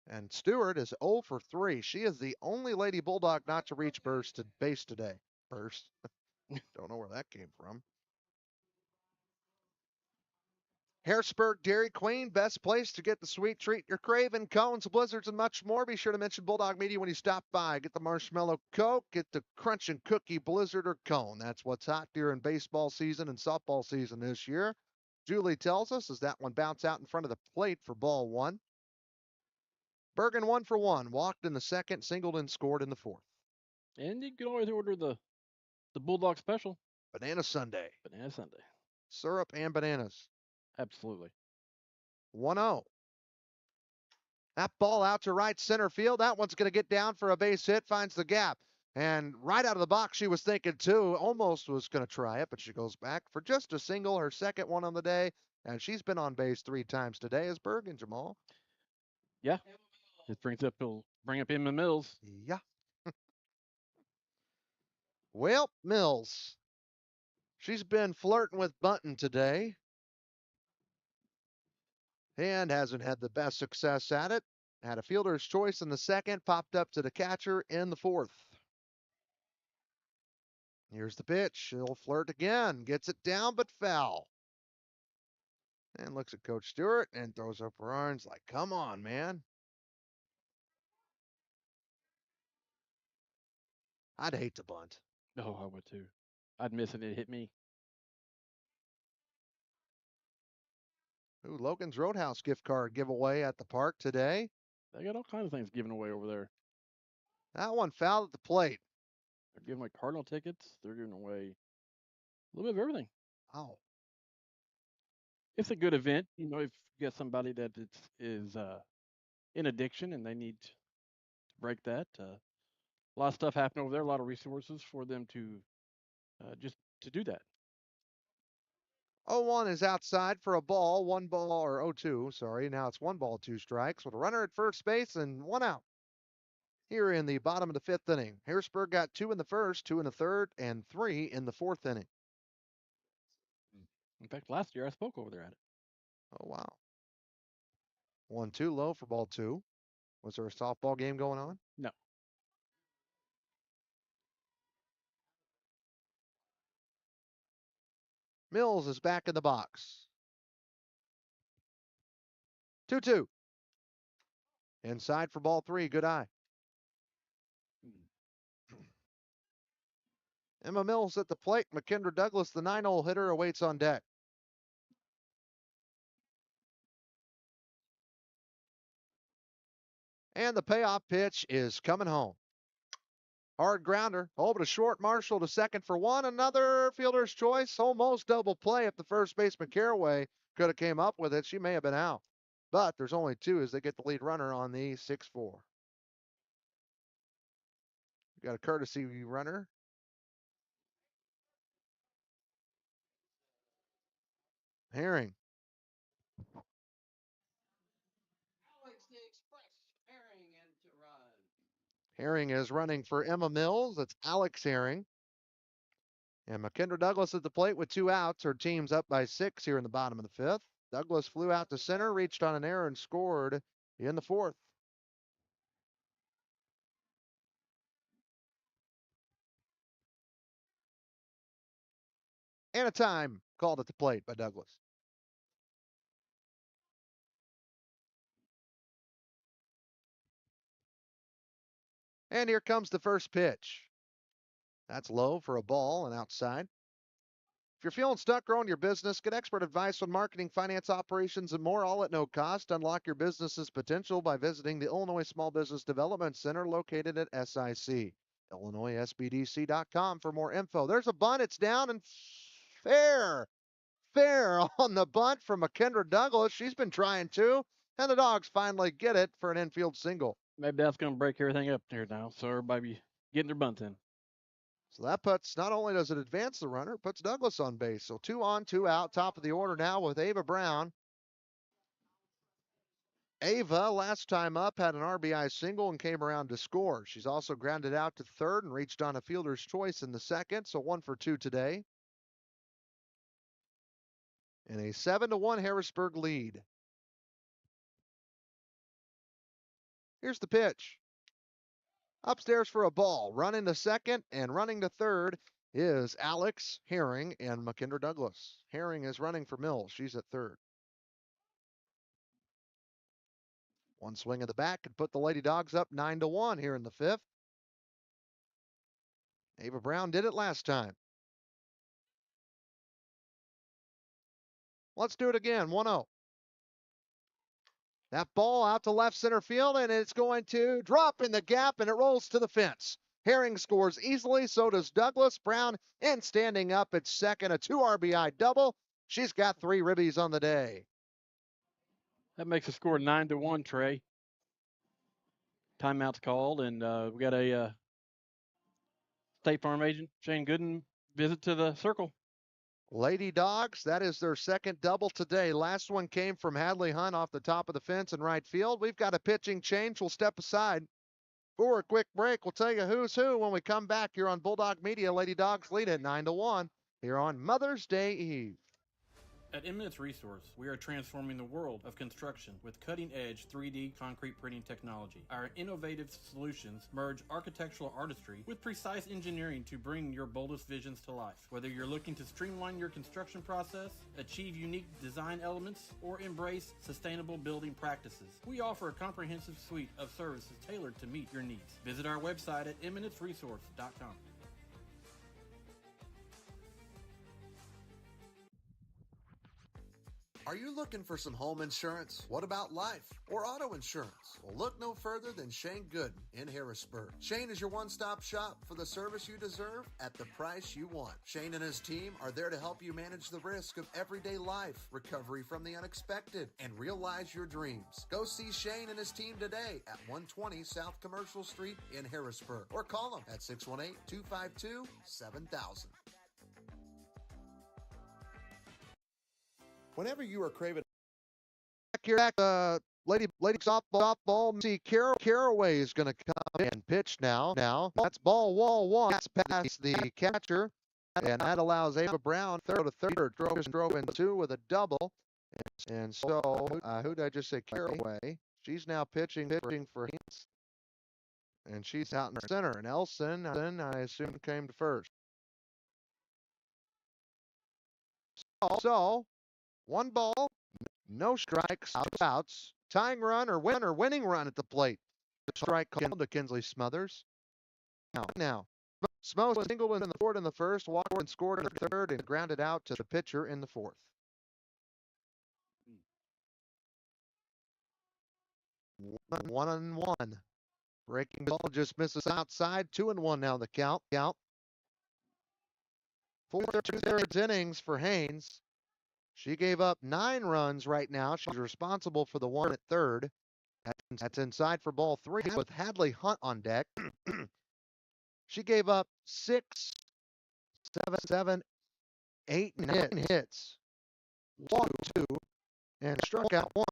And Stewart is 0 for 3. She is the only Lady Bulldog not to reach base today. Burst. Don't know where that came from. Harrisburg Dairy Queen, best place to get the sweet treat you're craving. Cones, blizzards, and much more. Be sure to mention Bulldog Media when you stop by. Get the marshmallow Coke, get the crunch and cookie blizzard or cone. That's what's hot during baseball season and softball season this year. Julie tells us as that one bounced out in front of the plate for ball 1. Bergen 1 for 1. Walked in the second, singled and scored in the fourth. And you can always order the Bulldog special. Banana Sundae. Banana Sunday. Syrup and bananas. Absolutely. 1-0. That ball out to right center field. That one's going to get down for a base hit. Finds the gap. And right out of the box, she was thinking too. Almost was going to try it, but she goes back for just a single, her second one on the day. And she's been on base 3 times today as Bergen, Jamal. Yeah. He'll bring up Emma Mills. Yeah. Well, Mills. She's been flirting with bunting today. And hasn't had the best success at it. Had a fielder's choice in the second, popped up to the catcher in the fourth. Here's the pitch. She'll flirt again. Gets it down, but foul. And looks at Coach Stewart and throws up her arms like, come on, man. I'd hate to bunt. Oh, I would too. I'd miss it. It hit me. Ooh, Logan's Roadhouse gift card giveaway at the park today. They got all kinds of things given away over there. That one fouled at the plate. They're giving away Cardinal tickets. They're giving away a little bit of everything. Oh. It's a good event. If you got somebody that is in addiction and they need to break that, a lot of stuff happening over there. A lot of resources for them to just to do that. 0-1 is outside for a ball. 1 ball, or 0-2, sorry. Now it's 1 ball, 2 strikes with a runner at first base and 1 out. Here in the bottom of the 5th inning. Harrisburg got 2 in the first, 2 in the third, and 3 in the 4th inning. In fact, last year I spoke over there at it. Oh, wow. 1-2 low for ball 2. Was there a softball game going on? No. Mills is back in the box. 2-2. Inside for ball 3. Good eye. Emma Mills at the plate. McKendra Douglas, the 9-hole hitter, awaits on deck. And the payoff pitch is coming home. Hard grounder. Over to short. Marshall to second for 1. Another fielder's choice. Almost double play if the first baseman Caraway could have came up with it. She may have been out. But there's only 2 as they get the lead runner on the 6-4. We got a courtesy runner. Herring. Herring is running for Emma Mills. That's Alex Herring. And McKendra Douglas at the plate with 2 outs. Her team's up by 6 here in the bottom of the 5th. Douglas flew out to center, reached on an error, and scored in the 4th. And a time called at the plate by Douglas. And here comes the first pitch. That's low for a ball and outside. If you're feeling stuck growing your business, get expert advice on marketing, finance, operations, and more, all at no cost. Unlock your business's potential by visiting the Illinois Small Business Development Center located at SIC. IllinoisSBDC.com for more info. There's a bunt. It's down and fair. fair on the bunt from McKendra Douglas. She's been trying too. And the Dogs finally get it for an infield single. Maybe that's going to break everything up here now. So everybody be getting their bunts in. So that puts, not only does it advance the runner, it puts Douglas on base. So 2 on, 2 out, top of the order now with Ava Brown. Ava, last time up, had an RBI single and came around to score. She's also grounded out to third and reached on a fielder's choice in the second, so 1 for 2 today. And a 7-1 Harrisburg lead. Here's the pitch. Upstairs for a ball. Running to second and running to third is Alex Herring and McKendra Douglas. Herring is running for Mills. She's at third. One swing of the bat could put the Lady Dogs up 9-1 here in the fifth. Ava Brown did it last time. Let's do it again. 1-0. That ball out to left center field, and it's going to drop in the gap, and it rolls to the fence. Herring scores easily, so does Douglas. Brown in standing up at second, a 2 RBI double. She's got 3 ribbies on the day. That makes the score 9-1, Trey. Timeout's called, and we got a State Farm agent, Shane Gooden, visit to the circle. Lady Dogs, that is their second double today. Last one came from Hadley Hunt off the top of the fence in right field. We've got a pitching change. We'll step aside for a quick break. We'll tell you who's who when we come back here on Bulldog Media. Lady Dogs lead at 9-1 here on Mother's Day Eve. At Eminence Resource, we are transforming the world of construction with cutting-edge 3D concrete printing technology. Our innovative solutions merge architectural artistry with precise engineering to bring your boldest visions to life. Whether you're looking to streamline your construction process, achieve unique design elements, or embrace sustainable building practices, we offer a comprehensive suite of services tailored to meet your needs. Visit our website at eminenceresource.com. Are you looking for some home insurance? What about life or auto insurance? Well, look no further than Shane Gooden in Harrisburg. Shane is your one-stop shop for the service you deserve at the price you want. Shane and his team are there to help you manage the risk of everyday life, recovery from the unexpected, and realize your dreams. Go see Shane and his team today at 120 South Commercial Street in Harrisburg, or call them at 618-252-7000. Whenever you are craving Back here at Lady softball, see Caraway is going to come in. Pitch now. That's ball one. That's past the catcher, and that allows Ava Brown third to third. Drove in 2 with a double. And so, who did I just say? Caraway. She's now pitching for Hintz. And she's out in the center. And Elson, I assume, came to first. So 1 ball, no strikes, outs, tying run or winning run at the plate. The strike called to Kinsley Smothers. Now, Smo singled in the fourth in the first, walked and scored in the third, and grounded out to the pitcher in the fourth. One on one. Breaking ball just misses outside. 2-1 now the count. 4 2/3 innings for Haynes. She gave up 9 runs right now. She's responsible for the 1 at third. That's inside for ball 3 with Hadley Hunt on deck. She gave up 6, 7, 8, 9 hits. Walked 2 and struck out 1.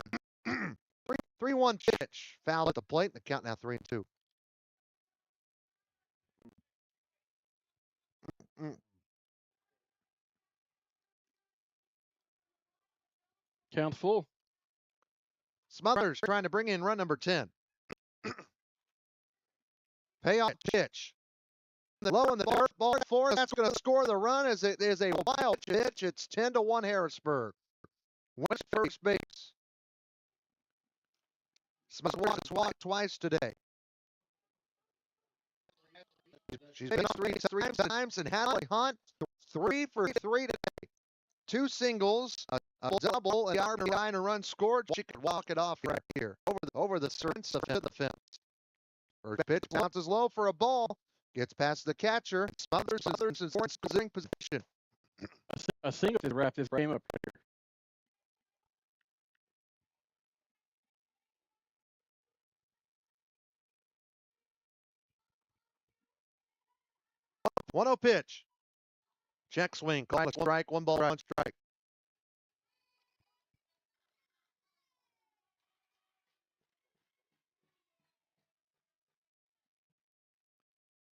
3-1 pitch. Foul at the plate. The count now 3-2. Count's full. Smothers trying to bring in run number 10. Payoff pitch. Low in the fourth, ball 4. That's going to score the run as it is a wild pitch. It's 10-1 Harrisburg. Wins first base. Smothers walked twice today. She's been on three times, and Hadley Hunt 3 for 3 today. 2 singles, a double, and RBI and a run scored. She could walk it off right here over the fence to the fence. Her pitch bounces low for a ball, gets past the catcher. Smothers is in scoring position. A single to wrap this game up here. One 0 pitch. Check swing. Call strike. 1 ball, 1 strike.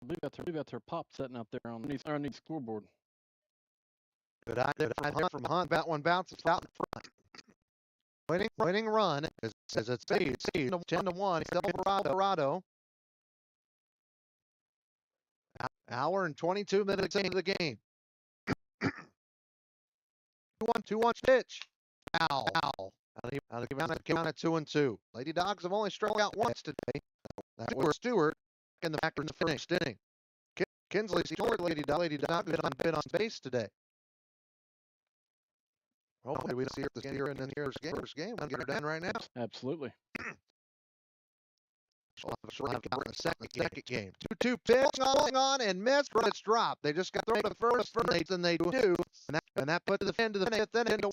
I believe that's her pop sitting out there on the scoreboard. Good eye from Hunt. That one bounces out in front. Winning run as it's 10-1. Elverado. Hour and 22 minutes into the game. 2-1 pitch. Foul. I'll give out 2-2. Lady Dogs have only struck out once today. That was Stewart in the first inning. Kinsley Stewart, Lady Dogs have been on base today. Hopefully we see her here in this game. We'll get her done right now. Absolutely. She'll have a second game. 2-2 pitch on and missed, but it's dropped. They just got thrown the first and they do. And that put the fifth inning into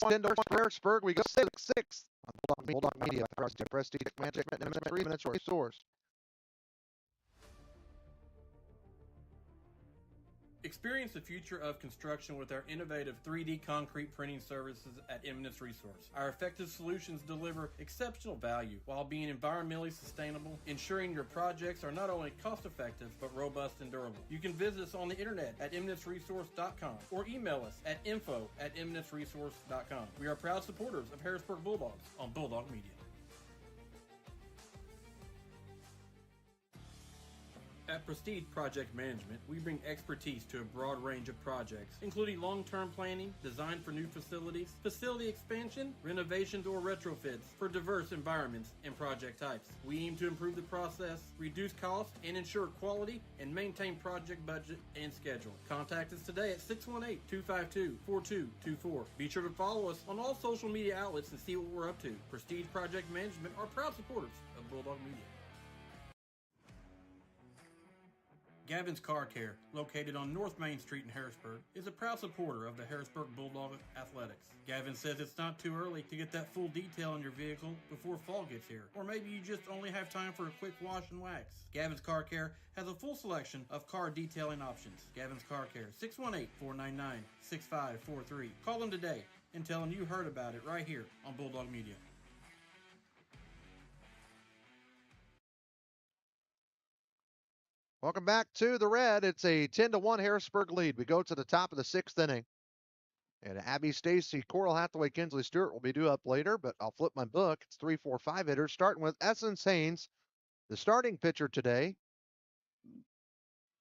Harrisburg. We go 6-6 on Bulldog Media. Prestige Magic 3 minutes source. Experience the future of construction with our innovative 3D concrete printing services at Eminence Resource. Our effective solutions deliver exceptional value while being environmentally sustainable, ensuring your projects are not only cost-effective but robust and durable. You can visit us on the internet at eminenceresource.com or email us at info@eminenceresource.com. We are proud supporters of Harrisburg Bulldogs on Bulldog Media. At Prestige Project Management, we bring expertise to a broad range of projects, including long-term planning, design for new facilities, facility expansion, renovations or retrofits for diverse environments and project types. We aim to improve the process, reduce costs, and ensure quality and maintain project budget and schedule. Contact us today at 618-252-4224. Be sure to follow us on all social media outlets and see what we're up to. Prestige Project Management are proud supporters of Bulldog Media. Gavin's Car Care, located on North Main Street in Harrisburg, is a proud supporter of the Harrisburg Bulldog Athletics. Gavin says it's not too early to get that full detail on your vehicle before fall gets here, or maybe you just only have time for a quick wash and wax. Gavin's Car Care has a full selection of car detailing options. Gavin's Car Care, 618-499-6543. Call them today and tell them you heard about it right here on Bulldog Media. Welcome back to the Red. It's a 10-1 Harrisburg lead. We go to the top of the 6th inning. And Abby Stacy, Coral Hathaway, Kinsley Stewart will be due up later, but I'll flip my book. It's 3, 4, 5 hitters, starting with Essence Haynes, the starting pitcher today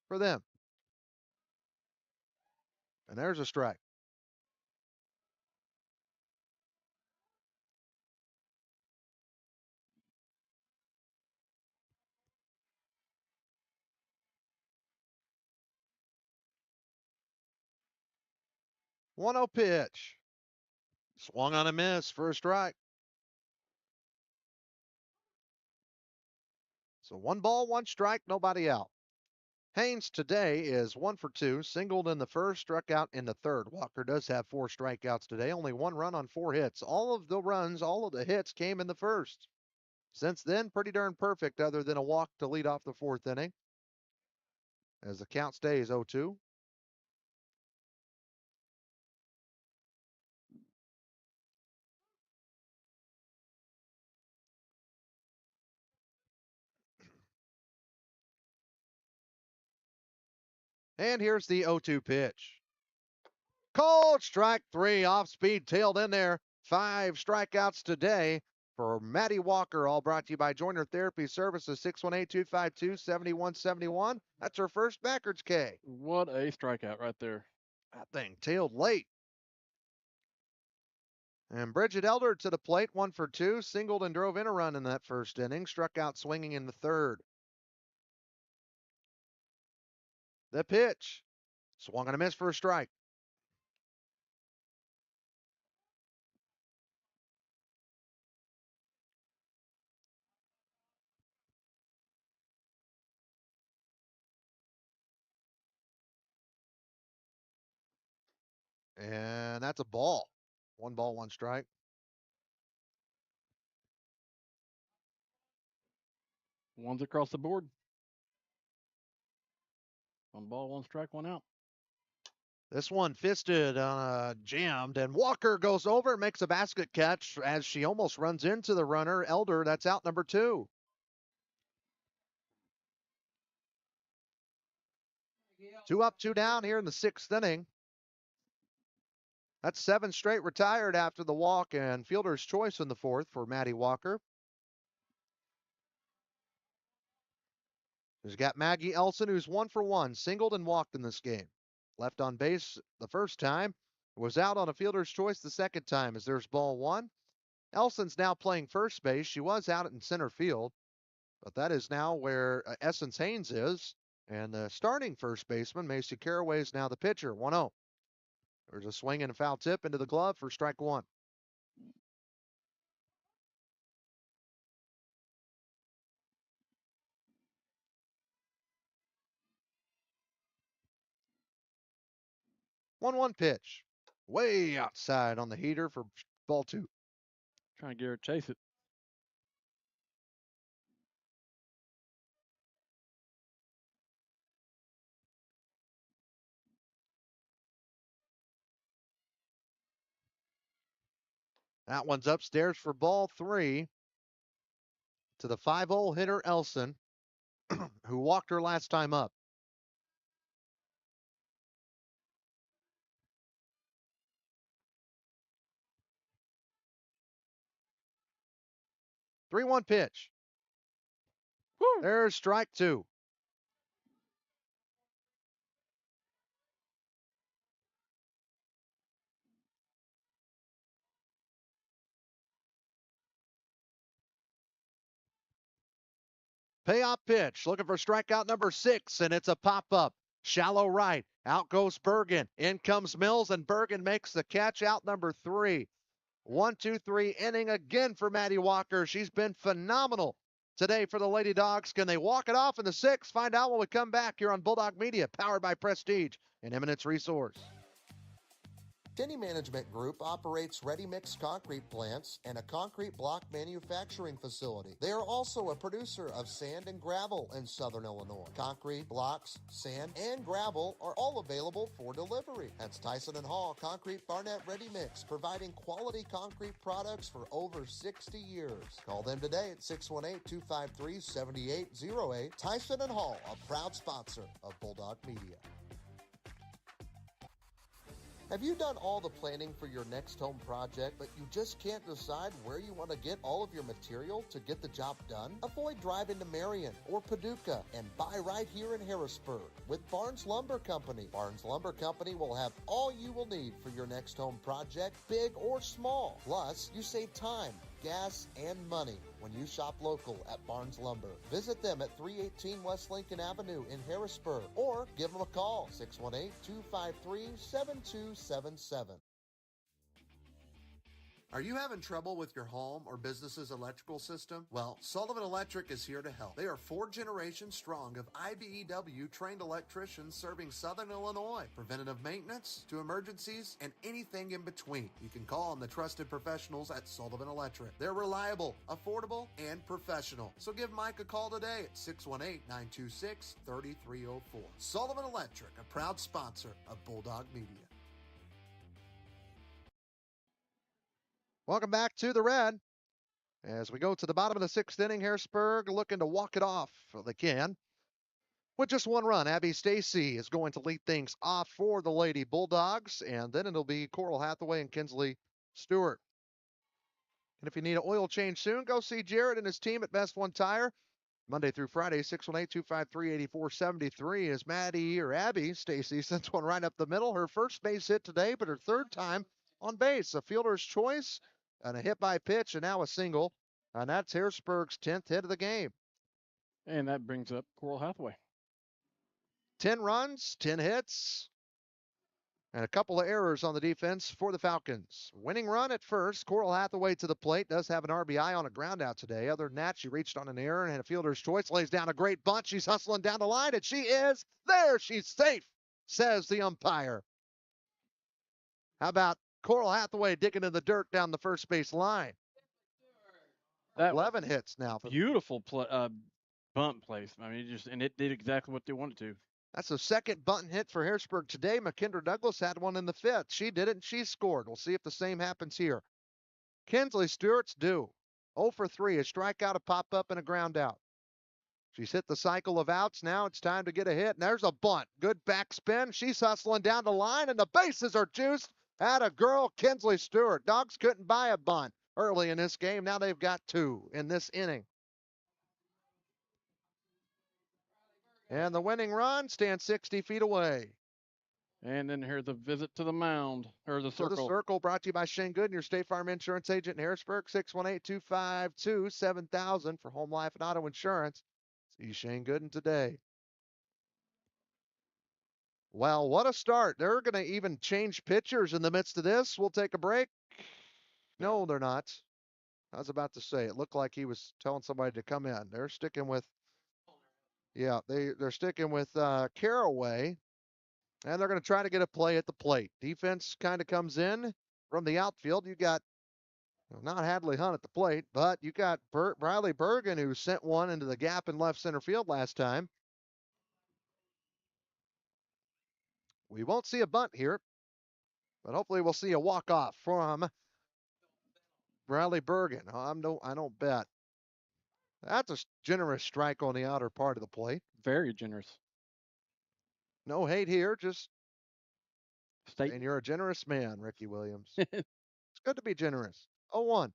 for them. And there's a strike. One 0 pitch. Swung on a miss for a strike. So 1 ball, 1 strike, nobody out. Haynes today is 1 for 2, singled in the first, struck out in the third. Walker does have 4 strikeouts today, only 1 run on 4 hits. All of the hits came in the first. Since then, pretty darn perfect other than a walk to lead off the 4th inning. As the count stays 0-2. And here's the 0-2 pitch. Cold strike 3, off speed, tailed in there. 5 strikeouts today for Maddie Walker, all brought to you by Joiner Therapy Services, 618-252-7171. That's her first backwards K. What a strikeout right there. That thing tailed late. And Bridget Elder to the plate, 1 for 2, singled and drove in a run in that first inning, struck out swinging in the third. The pitch, swung on a miss for a strike. And that's a ball. 1 ball, 1 strike. One's across the board. 1 ball, 1 strike, 1 out. This one fisted, jammed, and Walker goes over and makes a basket catch as she almost runs into the runner. Elder, that's out number 2. Two up, 2 down here in the 6th inning. That's 7 straight retired after the walk and fielder's choice in the 4th for Maddie Walker. She's got Maggie Elson, who's 1 for 1, singled and walked in this game. Left on base the first time, was out on a fielder's choice the second time as there's ball 1. Elson's now playing first base. She was out in center field, but that is now where Essence Haynes is. And the starting first baseman, Macy Caraway, is now the pitcher. 1-0. There's a swing and a foul tip into the glove for strike 1. One pitch. Way outside on the heater for ball 2. Trying to get her to chase it. That one's upstairs for ball 3 to the 5-hole hitter Elson, who walked her last time up. Three-one pitch. Woo! There's strike 2. Payoff pitch, looking for strikeout number 6, and it's a pop-up. Shallow right, out goes Bergen. In comes Mills, and Bergen makes the catch, out number 3. 1-2-3 inning again for Maddie Walker. She's been phenomenal today for the Lady Dogs. Can they walk it off in the 6th? Find out when we come back here on Bulldog Media, powered by Prestige and Eminence Resource. Denny Management Group operates ready-mix concrete plants and a concrete block manufacturing facility. They are also a producer of sand and gravel in Southern Illinois. Concrete, blocks, sand, and gravel are all available for delivery. That's Tyson and Hall Concrete Barnett Ready Mix, providing quality concrete products for over 60 years. Call them today at 618-253-7808. Tyson and Hall, a proud sponsor of Bulldog Media. Have you done all the planning for your next home project, but you just can't decide where you want to get all of your material to get the job done? Avoid driving to Marion or Paducah and buy right here in Harrisburg with Barnes Lumber Company. Barnes Lumber Company will have all you will need for your next home project, big or small. Plus, you save time, gas, and money when you shop local at Barnes Lumber. Visit them at 318 West Lincoln Avenue in Harrisburg or give them a call, 618-253-7277. Are you having trouble with your home or business's electrical system? Well, Sullivan Electric is here to help. They are 4 generations strong of IBEW trained electricians serving Southern Illinois. Preventative maintenance to emergencies and anything in between. You can call on the trusted professionals at Sullivan Electric. They're reliable, affordable, and professional. So give Mike a call today at 618-926-3304. Sullivan Electric, a proud sponsor of Bulldog Media. Welcome back to the Red. As we go to the bottom of the 6th inning, Harrisburg looking to walk it off. Well, they can. With just 1 run, Abby Stacy is going to lead things off for the Lady Bulldogs, and then it'll be Coral Hathaway and Kinsley Stewart. And if you need an oil change soon, go see Jared and his team at Best One Tire. Monday through Friday, 618-253-8473 is Abby Stacy sends one right up the middle. Her first base hit today, but her 3rd time on base. A fielder's choice and a hit by pitch, and now a single. And that's Harrisburg's 10th hit of the game. And that brings up Coral Hathaway. 10 runs, 10 hits, and a couple of errors on the defense for the Falcons. Winning run at first. Coral Hathaway to the plate. Does have an RBI on a ground out today. Other than that, she reached on an error and had a fielder's choice. Lays down a great bunt. She's hustling down the line, and she is there. She's safe, says the umpire. How about Coral Hathaway digging in the dirt down the first base line. That 11 hits now. beautiful bunt placement. I mean, it did exactly what they wanted to. That's the second bunt hit for Harrisburg today. McKendra Douglas had one in the 5th. She did it, and she scored. We'll see if the same happens here. Kinsley Stewart's due. 0 for 3, a strikeout, a pop-up, and a ground out. She's hit the cycle of outs. Now it's time to get a hit, and there's a bunt. Good backspin. She's hustling down the line, and the bases are juiced. Atta girl, Kinsley Stewart. Dogs couldn't buy a bunt early in this game. Now they've got 2 in this inning. And the winning run stands 60 feet away. And then here's a visit to the mound, or the circle. So the circle brought to you by Shane Gooden, your State Farm Insurance agent in Harrisburg, 618-252-7000 for home, life, and auto insurance. See Shane Gooden today. Well, what a start. They're going to even change pitchers in the midst of this. We'll take a break. No, they're not. I was about to say, it looked like he was telling somebody to come in. They're sticking with, yeah, they're sticking with Caraway. And they're going to try to get a play at the plate. Defense kind of comes in from the outfield. You got not Hadley Hunt at the plate, but you got Briley Bergen, who sent one into the gap in left center field last time. We won't see a bunt here, but hopefully we'll see a walk-off from Briley Bergen. I don't bet. That's a generous strike on the outer part of the plate. Very generous. No hate here, just State. and you're a generous man, Ricky Williams. It's good to be generous. 0-1.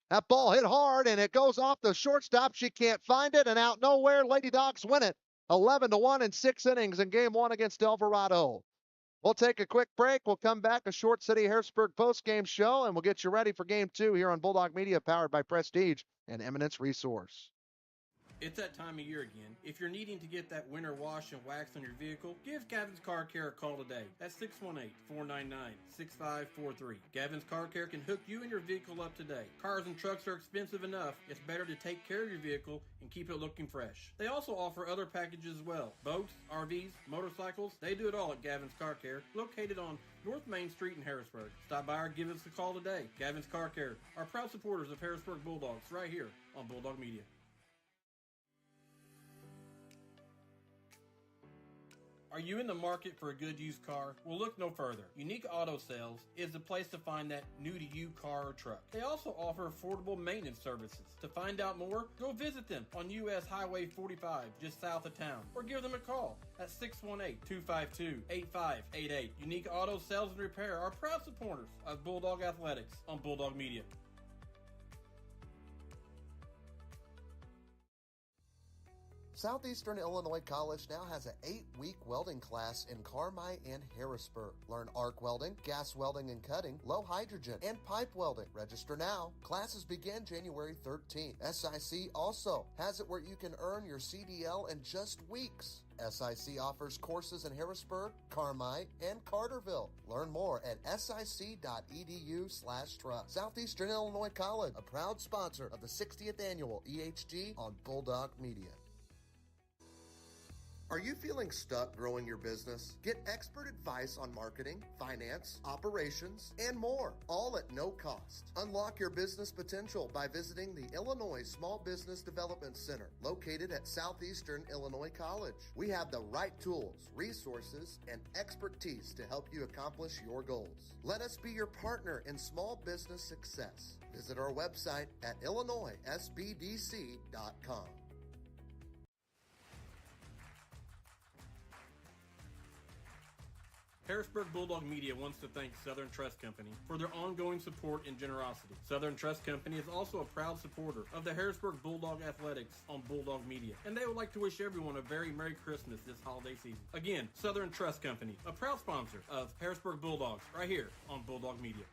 That ball hit hard, and it goes off the shortstop. She can't find it, and out nowhere, Lady Dogs win it. 11-1 in 6 innings in Game 1 against Elverado. We'll take a quick break. We'll come back, a Short City Harrisburg postgame show, and we'll get you ready for Game 2 here on Bulldog Media, powered by Prestige and Eminence Resource. It's that time of year again. If you're needing to get that winter wash and wax on your vehicle, give Gavin's Car Care a call today. That's 618-499-6543. Gavin's Car Care can hook you and your vehicle up today. Cars and trucks are expensive enough. It's better to take care of your vehicle and keep it looking fresh. They also offer other packages as well. Boats, RVs, motorcycles, they do it all at Gavin's Car Care, located on North Main Street in Harrisburg. Stop by or give us a call today. Gavin's Car Care are proud supporters of Harrisburg Bulldogs right here on Bulldog Media. Are you in the market for a good used car? Well, look no further. Unique Auto Sales is the place to find that new-to-you car or truck. They also offer affordable maintenance services. To find out more, go visit them on U.S. Highway 45, just south of town, or give them a call at 618-252-8588. Unique Auto Sales and Repair are proud supporters of Bulldog Athletics on Bulldog Media. Southeastern Illinois College now has an 8-week welding class in Carmi and Harrisburg. Learn arc welding, gas welding and cutting, low hydrogen, and pipe welding. Register now. Classes begin January 13th. SIC also has it where you can earn your CDL in just weeks. SIC offers courses in Harrisburg, Carmi, and Carterville. Learn more at sic.edu/trust. Southeastern Illinois College, a proud sponsor of the 60th Annual EHG on Bulldog Media. Are you feeling stuck growing your business? Get expert advice on marketing, finance, operations, and more, all at no cost. Unlock your business potential by visiting the Illinois Small Business Development Center, located at Southeastern Illinois College. We have the right tools, resources, and expertise to help you accomplish your goals. Let us be your partner in small business success. Visit our website at illinoissbdc.com. Harrisburg Bulldog Media wants to thank Southern Trust Company for their ongoing support and generosity. Southern Trust Company is also a proud supporter of the Harrisburg Bulldog Athletics on Bulldog Media, and they would like to wish everyone a very Merry Christmas this holiday season. Again, Southern Trust Company, a proud sponsor of Harrisburg Bulldogs, right here on Bulldog Media.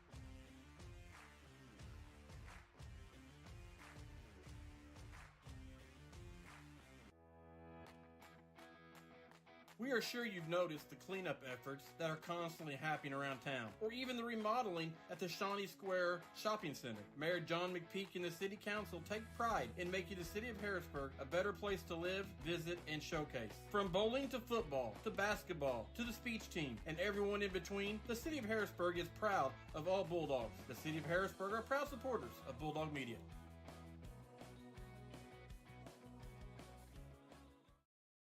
We are sure you've noticed the cleanup efforts that are constantly happening around town, or even the remodeling at the Shawnee Square Shopping Center. Mayor John McPeak and the City Council take pride in making the city of Harrisburg a better place to live, visit, and showcase. From bowling to football, to basketball, to the speech team, and everyone in between, the city of Harrisburg is proud of all Bulldogs. The city of Harrisburg are proud supporters of Bulldog Media.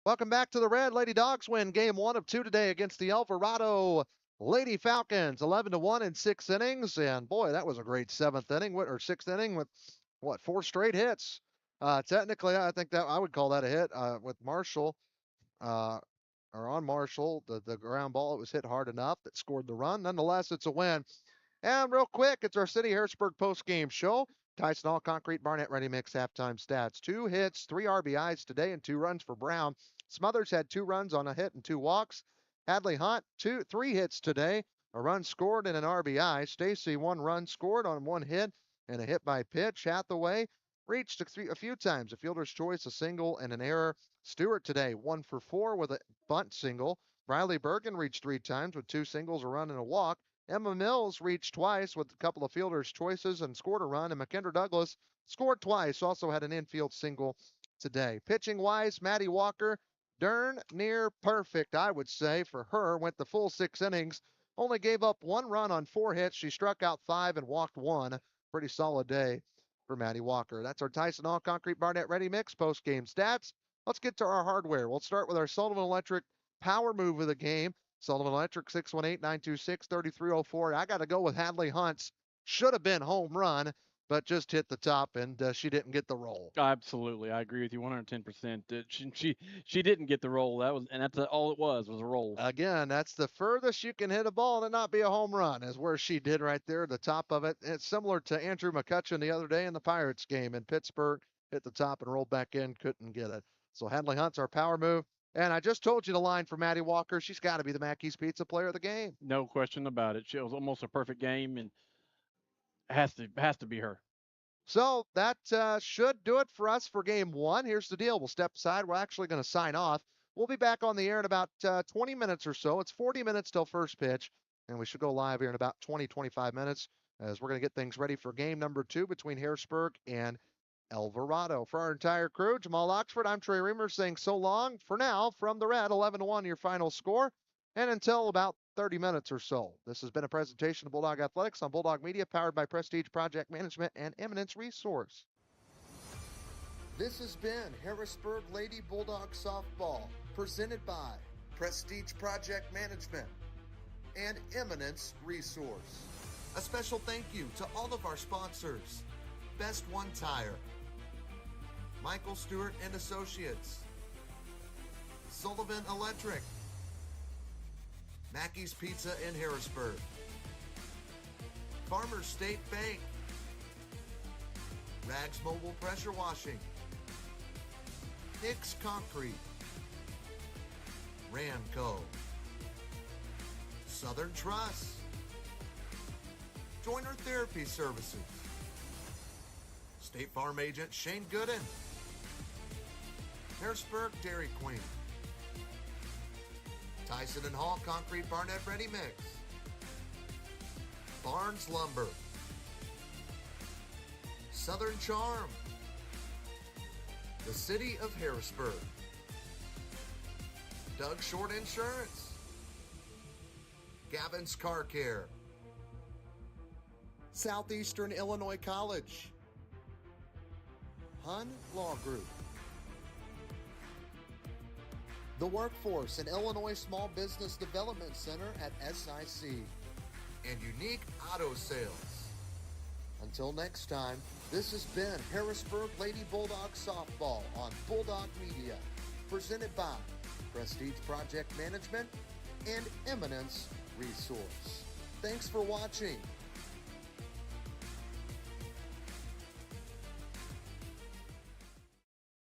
Welcome back to the Red. Lady Dogs win game 1 of 2 today against the Elverado Lady Falcons, 11-1 in 6 innings. And boy, that was a great 7th inning or 6th inning with 4 straight hits. Technically, I think that I would call that a hit with Marshall, or on Marshall, the ground ball. It was hit hard enough that scored the run. Nonetheless, it's a win. And real quick, it's our City Harrisburg post-game show. Tyson All Concrete Barnett Ready Mix halftime stats. 2 hits, 3 RBIs today, and 2 runs for Brown. Smothers had 2 runs on a hit and 2 walks. Hadley Hunt, 3 hits today, a run scored and an RBI. Stacy, 1 run scored on 1 hit and a hit by pitch. Hathaway reached a few times, a fielder's choice, a single, and an error. Stewart today, 1 for 4 with a bunt single. Riley Bergen reached 3 times with 2 singles, a run, and a walk. Emma Mills reached twice with a couple of fielder's choices and scored a run. And McKendra Douglas scored twice, also had an infield single today. Pitching-wise, Maddie Walker, darn near perfect, I would say, for her. Went the full 6 innings, only gave up 1 run on 4 hits. She struck out 5 and walked 1. Pretty solid day for Maddie Walker. That's our Tyson All Concrete Barnett Ready Mix post-game stats. Let's get to our hardware. We'll start with our Sullivan Electric power move of the game. Sullivan Electric, 618-926-3304. I got to go with Hadley Hunt's should have been home run, but just hit the top, and she didn't get the roll. Absolutely, I agree with you 110%. She didn't get the roll. That's all it was a roll. Again, that's the furthest you can hit a ball and not be a home run, is where she did right there at the top of it. It's similar to Andrew McCutcheon the other day in the Pirates game in Pittsburgh. Hit the top and rolled back in, couldn't get it. So Hadley Hunt's our power move. And I just told you the line for Maddie Walker. She's got to be the Mackey's Pizza player of the game. No question about it. It was almost a perfect game, and has to be her. So that should do it for us for game 1. Here's the deal. We'll step aside. We're actually going to sign off. We'll be back on the air in about 20 minutes or so. It's 40 minutes till first pitch, and we should go live here in about 25 minutes as we're going to get things ready for game number 2 between Harrisburg and Elverado. For our entire crew, Jamal Oxford, I'm Trey Reamer saying so long for now from the Red. 11-1 your final score, and until about 30 minutes or so. This has been a presentation of Bulldog Athletics on Bulldog Media, powered by Prestige Project Management and Eminence Resource. This has been Harrisburg Lady Bulldog Softball, presented by Prestige Project Management and Eminence Resource. A special thank you to all of our sponsors. Best One Tire, Michael Stewart and Associates, Sullivan Electric, Mackey's Pizza in Harrisburg, Farmers State Bank, Rags Mobile Pressure Washing, Hicks Concrete, Ramco, Southern Trust, Joiner Therapy Services, State Farm Agent Shane Gooden, Harrisburg Dairy Queen, Tyson and Hall Concrete Barnett Ready Mix, Barnes Lumber, Southern Charm, the City of Harrisburg, Doug Short Insurance, Gavin's Car Care, Southeastern Illinois College, Hun Law Group, the Workforce and Illinois Small Business Development Center at SIC, and Unique Auto Sales. Until next time, this has been Harrisburg Lady Bulldog Softball on Bulldog Media, presented by Prestige Project Management and Eminence Resource. Thanks for watching.